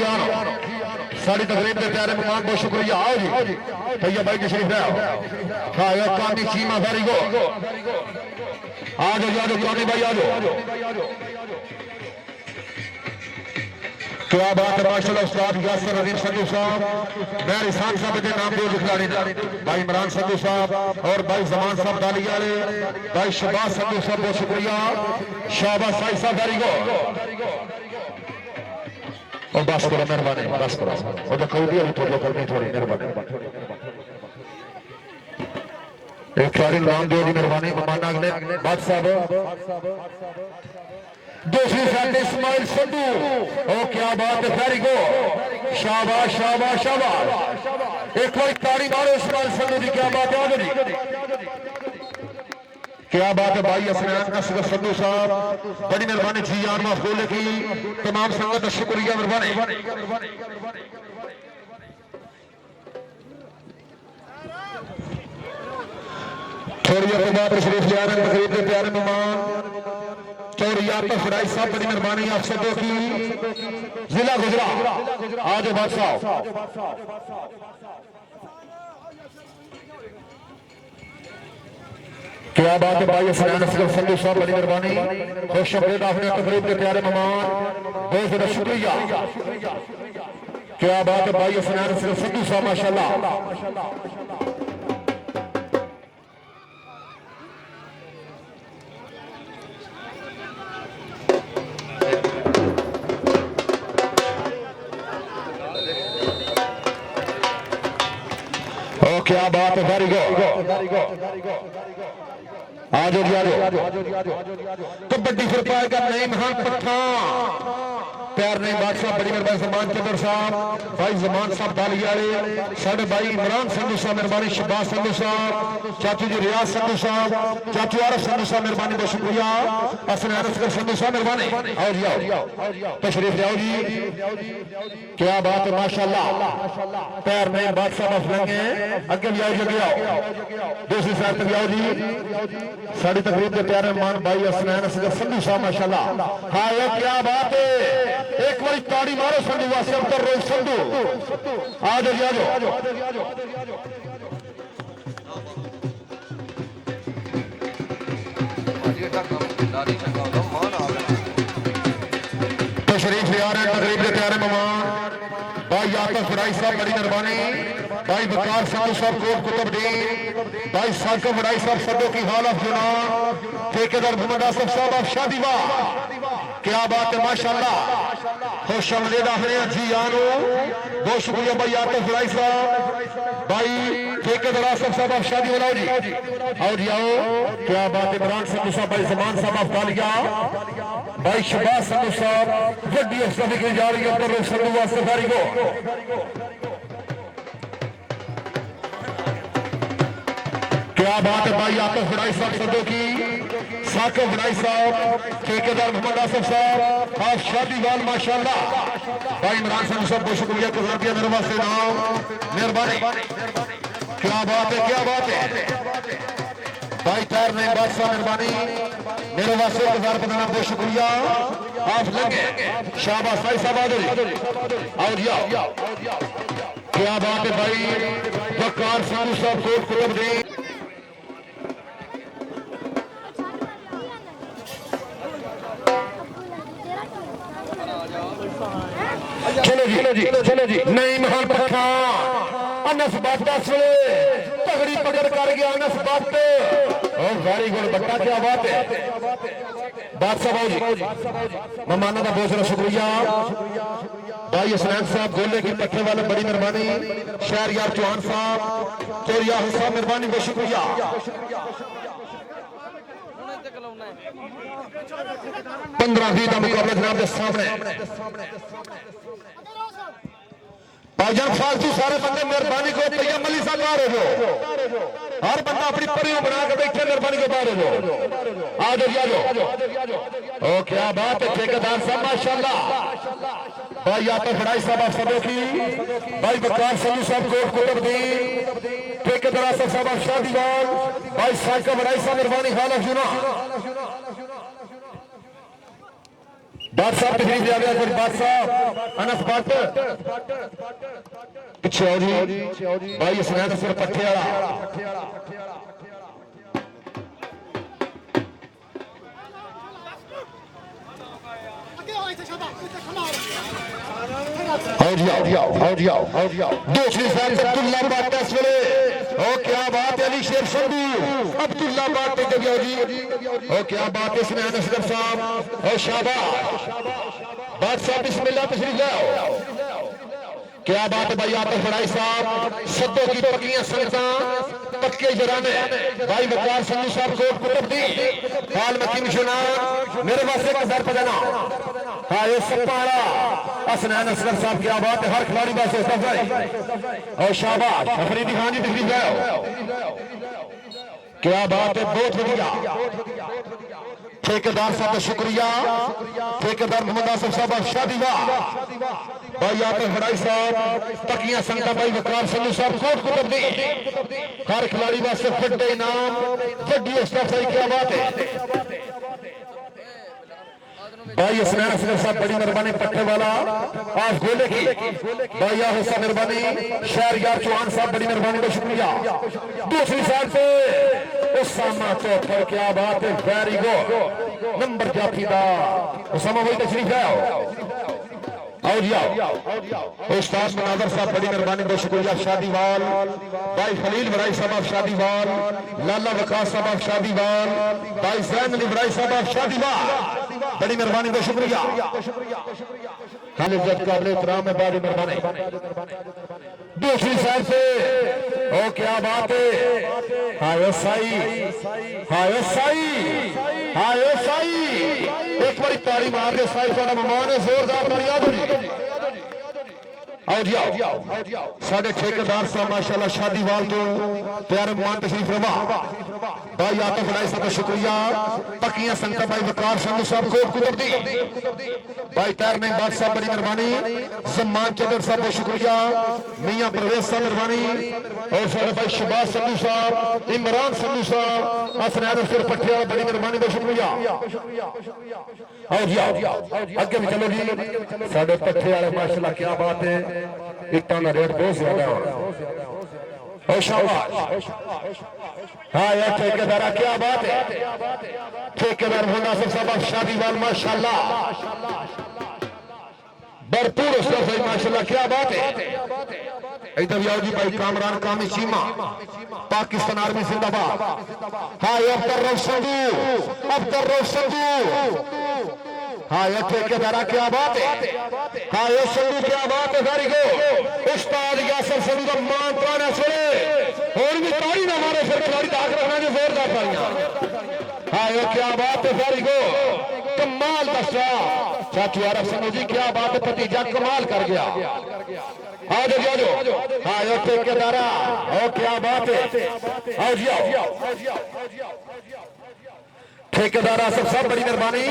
सारी तकरीब के प्यारे मेहमान बहुत शुक्रिया आओ जी भैया भाई तशरीफ है हाँ कामी चीमा सारी को आ जाओ कामी भाई आ जाओ क्या बात है माशाल्लाह उस्ताद यासर अजीम संधू साहब मैं रिसान साहब के नाम दो खिलाड़ी भाई इमरान संधू साहब और भाई जमान साहब दाली वाले भाई शहबाज संधू साहब बहुत शुक्रिया शाहबाज साई साहब दारी को और बस करो मेहरबानी बस करो और जो कल दिया तो करनी थोड़ी मेहरबानी एक खिलाड़ी नाम दो जी मेहरबानी ममाना अगले बात साहब दूसरी साइड इस्माइल संधू ओ क्या बात है वेरी गुड शाबाश शाबाश शाबाश एक बार ताड़ी मारो इस्माइल संधू जी क्या बात है आगे जी क्या बात है भाई असनान असगर संधू साहब बड़ी मेहरबानी जी जान माफूल की तमाम संगत का शुक्रिया मेहरबानी थोड़ी देर बाद तशरीफ ले आ रहे हैं तकरीब के प्यारे मेहमान चौरिया फराई साहब बड़ी मेहरबानी आप सबों की जिला गुजरात आज बादशाह क्या बात है भाई असनान असगर संधू साहब बड़ी मेहरबानी खुश आमदीद आखिर तकरीब के प्यारे मेहमान बहुत ज्यादा शुक्रिया क्या बात है भाई असनान असगर संधू साहब माशाल्लाह क्या बात है वेरी गुड आ जाओ कबड्डी फिर पाएगा नहीं महान पठान प्यार नहीं बादशाह बड़ी मेहरबानी जमान चंद्र साहब भाई जमान साहब दाली वाले साढ़े भाई इमरान संधू साहब मेहरबानी शहबाज संधू साहब चाचू जी रियाज संधू साहब चाचू आरफ संधू साहब मेहरबानी बहुत शुक्रिया हसन असगर संधू साहब मेहरबानी आओ जी आओ तशरीफ ले आओ जी क्या बात है माशाल्लाह प्यार नहीं बादशाह बस लगे अगे भी आओ जी आओ दूसरी साइड पे भी आओ जी साड़ी तकरीब के प्यारे मेहमान भाई हसन असगर संधू साहब माशाल्लाह हाँ ये क्या बात है एक बार ताड़ी मारो संधू वास्ते कर रहे संधू आ जाओ तशरीफ ले आ रहे हैं तकरीब के प्यारे मेहमान भाई आतफ फराई साहब बड़ी मेहरबानी भाई बकार साहब साहब कोट कुतुबुद्दीन भाई साकिब फराई साहब सदों की हाल ऑफ जुनान ठेकेदार मोहम्मद आसिफ साहब आप शादी वाह क्या बात है माशाल्लाह खुश आमदीद आखिर जी आनो बहुत शुक्रिया भाई आतफ फराई साहब भाई ठेकेदार आसिफ साहब आप शादी वाला जी आओ क्या बात है इमरान संधू साहब भाई जमान साहब आप तालिया भाई शहबाज संधू साहब वड्डी अफसर की जा रही है पर संधू वास्ते फारी को क्या बात है भाई आतफ फराई साहब सदों की साकिब फराई साहब ठेकेदार मोहम्मद आसिफ साहब आप शादी वाल माशाल्लाह भाई इमरान संधू साहब बहुत शुक्रिया गुजार दिया मेरे वास्ते नाम मेहरबानी क्या बात है भाई तैर ने बादशाह मेहरबानी मेरे वास्ते गुजार बनाना बहुत शुक्रिया आप लगे शाबाश भाई साहब आओ जी आओ क्या बात है भाई बकार साहब साहब कोट कुतुबुद्दीन चलो जी नहीं महान पठान अनस बात तगड़ी पकड़ कर गया अनस बात वेरी गुड बट्टा क्या बात है बादशाह जी मेहमानों का बहुत सारा शुक्रिया भाई हसनैन साहब गोले की पट्टे वाले बड़ी मेहरबानी शहर यार चौहान साहब चोरिया साहब मेहरबानी बहुत शुक्रिया 15-20 का मुकाबला जनाब के सामने भाईजान फालतू सारे बंदे मेहरबानी को तैयब अली साहब बाहर हो जाओ हर बंदा अपनी परियों बना के बैठे मेहरबानी को बाहर हो जाओ आ जाओ ओ क्या बात है ठेकेदार साहब माशाल्लाह भाई आतफ फराई साहब आप सबों की भाई बकार संधू साहब कोट कुतुबुद्दीन ठेकेदार आसिफ साहब आप शादीवाल भाई साकिब फराई साहब मेहरबानी हाल ऑफ जुना बादशाह तशरीफ ले आ गया फिर बादशाह अनस भट्ट पीछे आओ जी भाई हसनैन सर पट्टे वाला दूसरी साइड से अब्दुल्ला भट्ट इस वेले ओ क्या बात है अली शेर संधू अब्दुल्ला भट्ट जगह जी ओ क्या बात है इसमें असगर साहब और शाबाश बादशाह बिस्मिल्लाह तशरीफ लाओ क्या बात है भाई आतफ फराई साहब सदों की पक्कियां संगतां पक्के जराने भाई वकार संधू साहब कोट कुतुबुद्दीन हाल में कमिश्नर मेरे वास्ते का सर पजाना हाँ ये सपारा हसनैन असगर साहब क्या बात है हर खिलाड़ी वास्ते सफाई और शाबाश अफरीदी खान जी तशरीफ लाओ क्या बात है बहुत बढ़िया ठेकेदार साहब का शुक्रिया ठेकेदार मोहम्मद आसिफ साहब शादी वाह भाई आतफ फराई साहब तकिया संगता भाई वकार संधू साहब कोट कुतुबुद्दीन हर खिलाड़ी वास्ते बड़े इनाम बड़ी सफाई क्या बात है भाई हसनैन असगर साहब बड़ी मेहरबानी पट्टे वाला आज गोले की भाई हुसैन मेहरबानी शहर यार चौहान साहब बड़ी मेहरबानी का शुक्रिया दूसरी साइड पे उसामा चौथा क्या बात है वेरी गुड नंबर जाफीदा उसामा भाई तशरीफ आओ जी आओ उस्ताद मुनावर साहब बड़ी मेहरबानी बहुत शुक्रिया शादीवाल भाई खलील बराई साहब शादीवाल लाला वकास साहब शादीवाल भाई जैन अली बराई साहब शादीवाल बड़ी मेहरबानी बहुत शुक्रिया हाल इज्जत काबिल इकराम है बड़ी मेहरबानी दूसरी साइड से ओ क्या बात है हाय साई एक बारी ताड़ी मार दे साहिब साडा मेहमान है जोरदार ताड़ी आ जी आओ जी आओ साडे ठेकेदार साहब माशाल्लाह शादीवाल तो प्यारे मेहमान तशरीफ फरमा भाई आतिफ भाई साहब का शुक्रिया पक्कियां संगत भाई वकार संधू साहब को कुदरती भाई तार नहीं बात साहब बड़ी मेहरबानी सम्मान चंद्र साहब को शुक्रिया मियां परवेज साहब मेहरबानी और सारे भाई शहबाज संधू साहब इमरान संधू साहब हसनैन सिर पट्टिया बड़ी मेहरबानी का शुक्रिया आओ जी आओ आगे भी चलो जी साडे पट्टे वाले माशाल्लाह क्या बात है इतना का रेट बहुत ज्यादा है शाबाश हाँ यार ठेकेदार क्या बात है ठेकेदार होना से सब शादीवाल माशाल्लाह भरपूर उसका सही माशाल्लाह क्या बात है इधर भी आओ जी भाई कामरान कामी चीमा पाकिस्तान आर्मी जिंदाबाद हाँ अब्दुल रऊफ संधू हाँ ये ठेकेदारा क्या बात है हाँ ये संधू क्या बात है वेरी गुड उस्ताद यासर संधू का मान प्राण सुने और भी ताड़ी ना मारे फिर खिलाड़ी दाग रखना जो जोरदार ताड़ियां हाँ ये क्या बात है वेरी गुड कमाल दस्ता चाचू आरफ संधू जी क्या बात है भतीजा कमाल कर गया आ जाओ हाँ ये ठेकेदारा ओ क्या बात है आओ जी आओ ठेकेदारा सब बड़ी मेहरबानी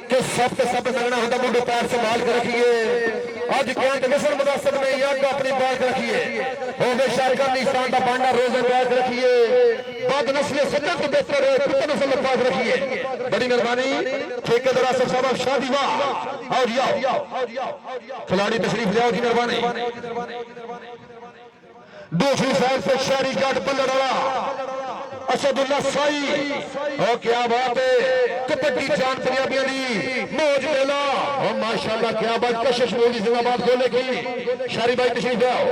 कि सब लगना होता मुंडे पैर संभाल कर रखिए अज क्या मिसल मुनासिब में यज्ञ अपनी बात रखिए होवे शारका निशान का बांडा रोजे बात रखिए बद नस्ल सज्जन तो बेहतर है कुत्ते नस्ल बात रखिए बड़ी मेहरबानी ठेकेदारा सब शादीवाल आओ जी आओ खिलाड़ी तशरीफ ले आओ जी मेहरबानी दूसरी साइड से शहरी जट पल्लड़ असदुल्ला साई ओ क्या बात है कबड्डी जान पंजाबियों दी मौज मेला ओ माशाल्लाह क्या बात कशिश मोदी जिंदाबाद खोले की शारी भाई तशरीफ आओ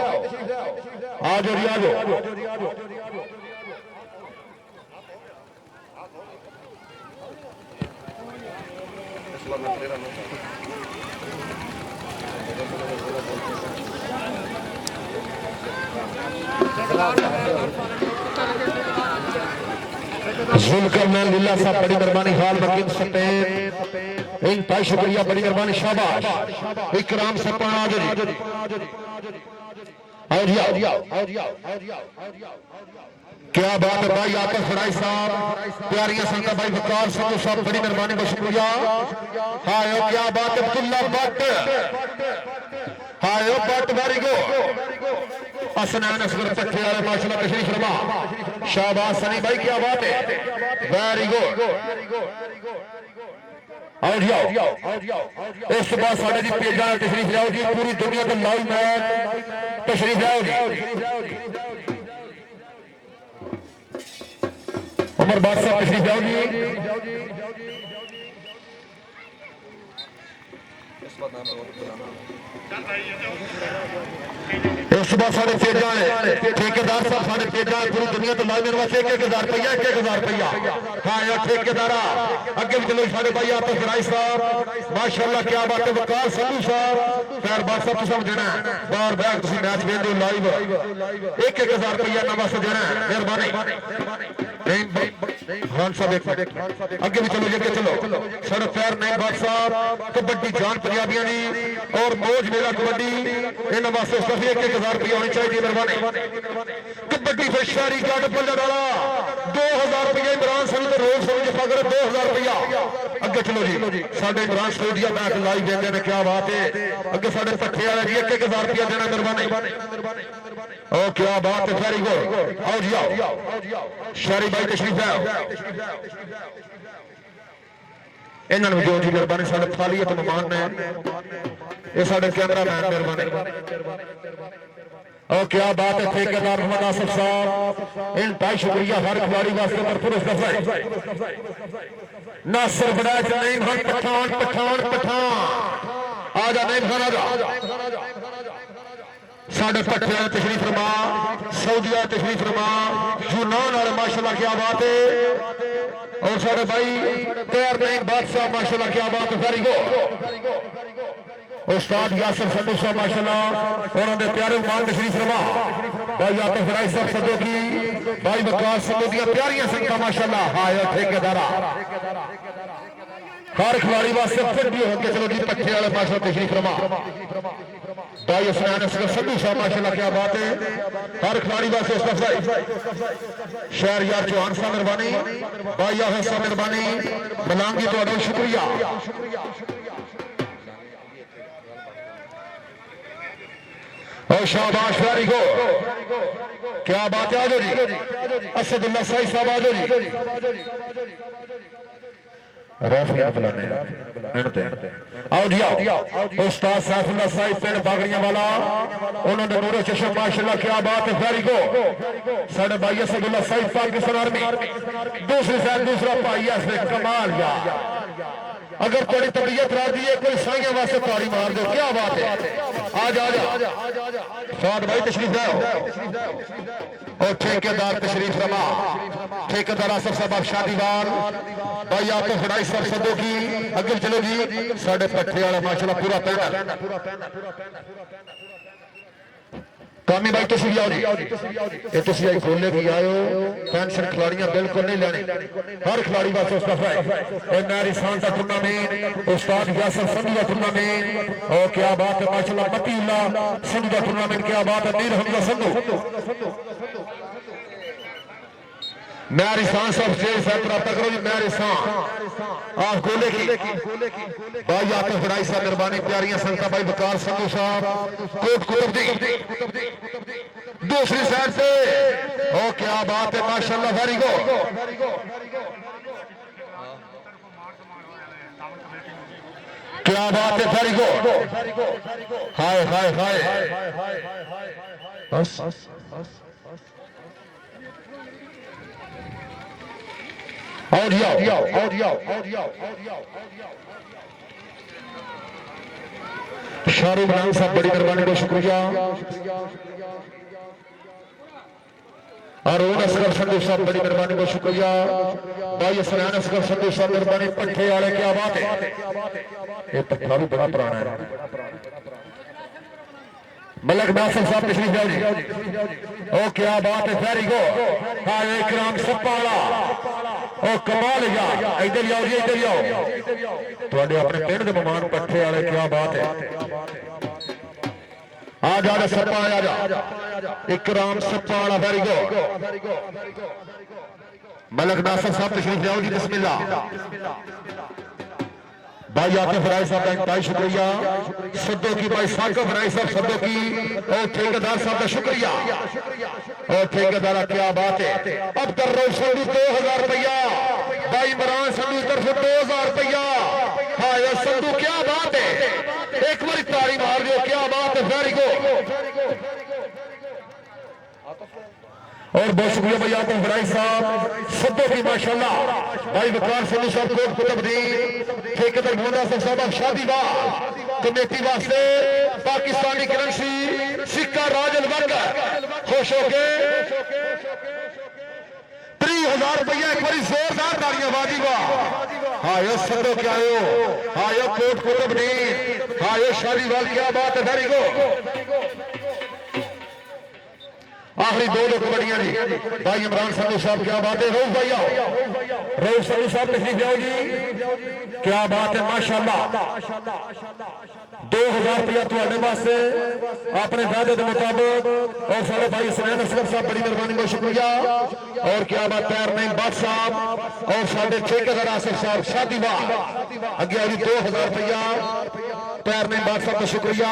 आ जाओ जुल्करनैन लीला साहब बड़ी मेहरबानी हाल वकील सफेद इंतहा शुक्रिया बड़ी मेहरबानी शाबाश इकराम सरपंच क्या बात है भाई आकर फड़ाई साहब प्यारियां संगत भाई वकार संधू साहब बड़ी मेहरबानी का शुक्रिया हाँ क्या बात है अब्दुल्ला भट्ट हाँ भट्ट वेरी गुड हसनैन असगर पट्टे वाले माशाल्लाह तशरीफ फरमा शाहबाज सनी भाई क्या बात है वेरी गुड आओ जी आओ उस बाद साढ़े जी पेजा तशरीफ लाओ जी पूरी दुनिया को लाइव मैच तशरीफ लाओ जी उमर बादशाह तशरीफ लाओ जी उस बाद साढ़े पेजा है ठेकेदार साहब साढ़े पेजा पूरी दुनिया तो लाइव मेरे वास्ते 1000 रुपया 1000 रुपया हाँ यार ठेकेदारा अगे भी चलो साढ़े भाई आतिफ राय साहब माशाल्लाह क्या बात है वकार संधू साहब खैर बात साहब तुम देना बार बार तुम मैच वेंदे हो लाइव 1000 रुपया ना वास्ते देना मेहरबानी खान साहब एक अगे भी चलो अगे चलो साढ़े पैर नहीं बात साहब कबड्डी जान पंजाबियों की और मौज मेला कबड्डी इन्होंने वास्ते सिर्फ 1000 रुपया होनी चाहिए मेहरबानी कबड्डी फिर शहरी जट पल्लड़ वाला 2000 रुपया इमरान संधू तो रोज समझ पकड़ 2000 रुपया अगे चलो जी साढ़े इमरान स्टूडियो मैच लाइव देंगे ने क्या बात है अगे साढ़े पट्टे वाले जी 1000 रुपया देना मेहरबानी ओ क्या बात है वेरी गुड आओ जी आओ शहरी भाई तशरीफ आओ इन्होंने जो जी मेहरबानी साढ़े फालियत मेहमान ने ये साढ़े कैमरा मैन मेहरबानी और क्या बात है ठेकेदार मोहम्मद आसिफ साहब इंतहा शुक्रिया हर खिलाड़ी वास्ते भरपूर नासिर बड़ा नहीं पठान पठान पठान आजा नहीं आजा साढ़े पट्टे तशरीफ फरमा सऊदिया तशरीफ फरमा यूनान वाले माशाल्लाह क्या बात है और साढ़े भाई तैयार नहीं बादशाह माशाल्लाह क्या बात है वेरी गुड उस्ताद यासर संधू साहब माशाल्लाह उन्होंने प्यारे मान तशरीफ फरमा भाई आतिफ राय साहब सदो की भाई वकार संधू दी प्यारियां संगत माशाल्लाह हाँ ठेकेदारा हर खिलाड़ी वास्ते फिट भी होंगे। चलो जी पट्टे वाले माशा तशरीफ फरमा भाई हुसैन असगर संधू साहब माशाल्लाह क्या बात है। हर खिलाड़ी वास्ते उसका शहर यार चौहान साहब मेहरबानी भाई आफिस साहब मेहरबानी मलांगी तो शुक्रिया। और शाबाश वेरी गुड क्या बात है। आजो जी असदुल्ला साहिब साहब आजो जी रेफरी बुलाने आओ जी आओ। उस्ताद सैफुल्लाह साहिब पिंड बागड़ियां वाला उन्होंने नूरे चश्म माशाल्लाह क्या बात है वेरी गुड। साढ़े भाई असदुल्ला साहिब पाकिस्तान आर्मी दूसरी साइड दूसरा भाई है इसमें कमाल यार। अगर थोड़ी तबीयत राजी है कोई साइयां वास्ते ताड़ी मार दो क्या बात है। आज साथ भाई तशरीफ लाओ और ठेकेदार तशरीफ रमा ठेकेदार आसफ साहब शादीवार भाई आप तो फड़ाई सब सदों की अगे चलो जी साढ़े पट्टे वाला माशाल्लाह पूरा पैनल कामी भाई तशरीफ आओ जी ये तुसी आई खोले की आयो पेंशन खिलाड़ियां बिल्कुल नहीं लेने हर खिलाड़ी वास्ते उसका है मेरी शान का टूर्नामेंट उस्ताद यासर संधू का टूर्नामेंट और क्या बात है माशाल्लाह मतीउल्लाह संधू का टूर्नामेंट क्या बात है मीर हमजा संधू मेरी शान सब स्टेज से प्राप्त करो जी मेरी शान आप गोले की भाई आप फराई साहब मेहरबानी प्यारियां संगत भाई बकार संधू साहब कोट कुतुब दूसरी साइड से ओ क्या बात है माशाल्लाह वेरी गुड क्या बात है वेरी गुड हाय हाय हाय बस और शाहरुख खान साहब बड़ी मेहरबानी को शुक्रिया। अरुण असगर संधू साहब बड़ी मेहरबानी को शुक्रिया। भाई सनान असगर संधू साहब मेहरबानी पट्टे वाले क्या बात है। ये पट्टा भी बड़ा पुराना है। मलक नासिर साहब तशरीफ लाओ जी ओ क्या बात है वेरी गुड। हाँ इकराम सप्पाला ओ कमाल यार इधर आओ जी इधर आओ थोड़े अपने पिंड के मेहमान पट्टे वाले क्या बात है। आ जा सप्पा आ जा इकराम सप्पाला वेरी गुड। मलक नासिर साहब तशरीफ लाओ जी बिस्मिल्लाह भाई आतिफ फराई साहब का इंतहाई शुक्रिया। सदों की भाई साकिब फराई साहब सदों की और ठेकेदार साहब का शुक्रिया। और ठेकेदार क्या बात है। अब कर रहा संधू 2000 रुपया भाई इमरान संधू की तरफ 2000 रुपया। हाँ यार संधू क्या बात है एक बार ताड़ी मार दो क्या बात है वेरी गुड। और बहुत शुक्रिया भैया आतिफ फराई साहब सदों की माशाल्लाह भाई वकार संधू साहब कोट कुतुब ठेकेदार मोहम्मद साहब शादीवार कमेटी वास्ते पाकिस्तानी करेंसी सिक्का राजल वर्कर खुश होके 30,000 रुपया एक बारी जोरदार तालियां बाजी वाह। हाँ यो सदो क्या आयो हाँ यो कोट कुतुब हाँ यो शादीवार क्या बात है वेरी गुड। आखिरी दो कबड्डियां जी भाई इमरान संधू साहब क्या बात है। रऊफ भाई आओ रऊफ संधू साहब तशरीफ लाओ जी क्या बात है माशाल्लाह 2000 रुपया थोड़े वास्ते अपने वादे के मुताबिक और सारे भाई सुनैन असगर साहब बड़ी मेहरबानी को शुक्रिया। और क्या बात है नहीं बात साहब और साढ़े ठेकेदार आसिफ साहब शादीवार अगे आई 2000 रुपया पैर नहीं बात साहब का शुक्रिया।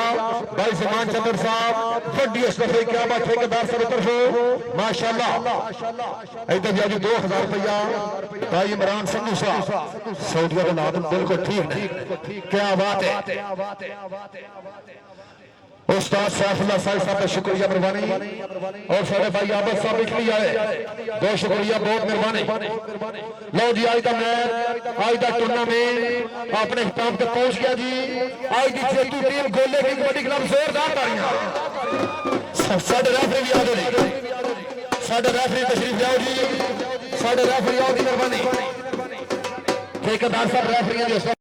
भाई जमान चंद्र साहब बड़ी अस्तर क्या बात ठेकेदार साहब तरफ माशाल्लाह इधर जी 2000 रुपया भाई इमरान संधू साहब सऊदी का नाम बिल्कुल ठीक नहीं क्या बात है। उस्ताद सैफुल्लाह साहब का शुक्रिया मेहरबानी और सारे भाई आबद साहब इटली आए बहुत शुक्रिया बहुत मेहरबानी। लो जी आज का मैच आज का टूर्नामेंट अपने हिसाब तक पहुंच गया जी। आज की जेतू टीम गोले की कबड्डी क्लब जोरदार तालियां साडे रेफरी भी आ गए साडे रेफरी तशरीफ लाओ जी साडे रेफरी आओ जी मेहरबानी ठेकेदार साहब रेफरी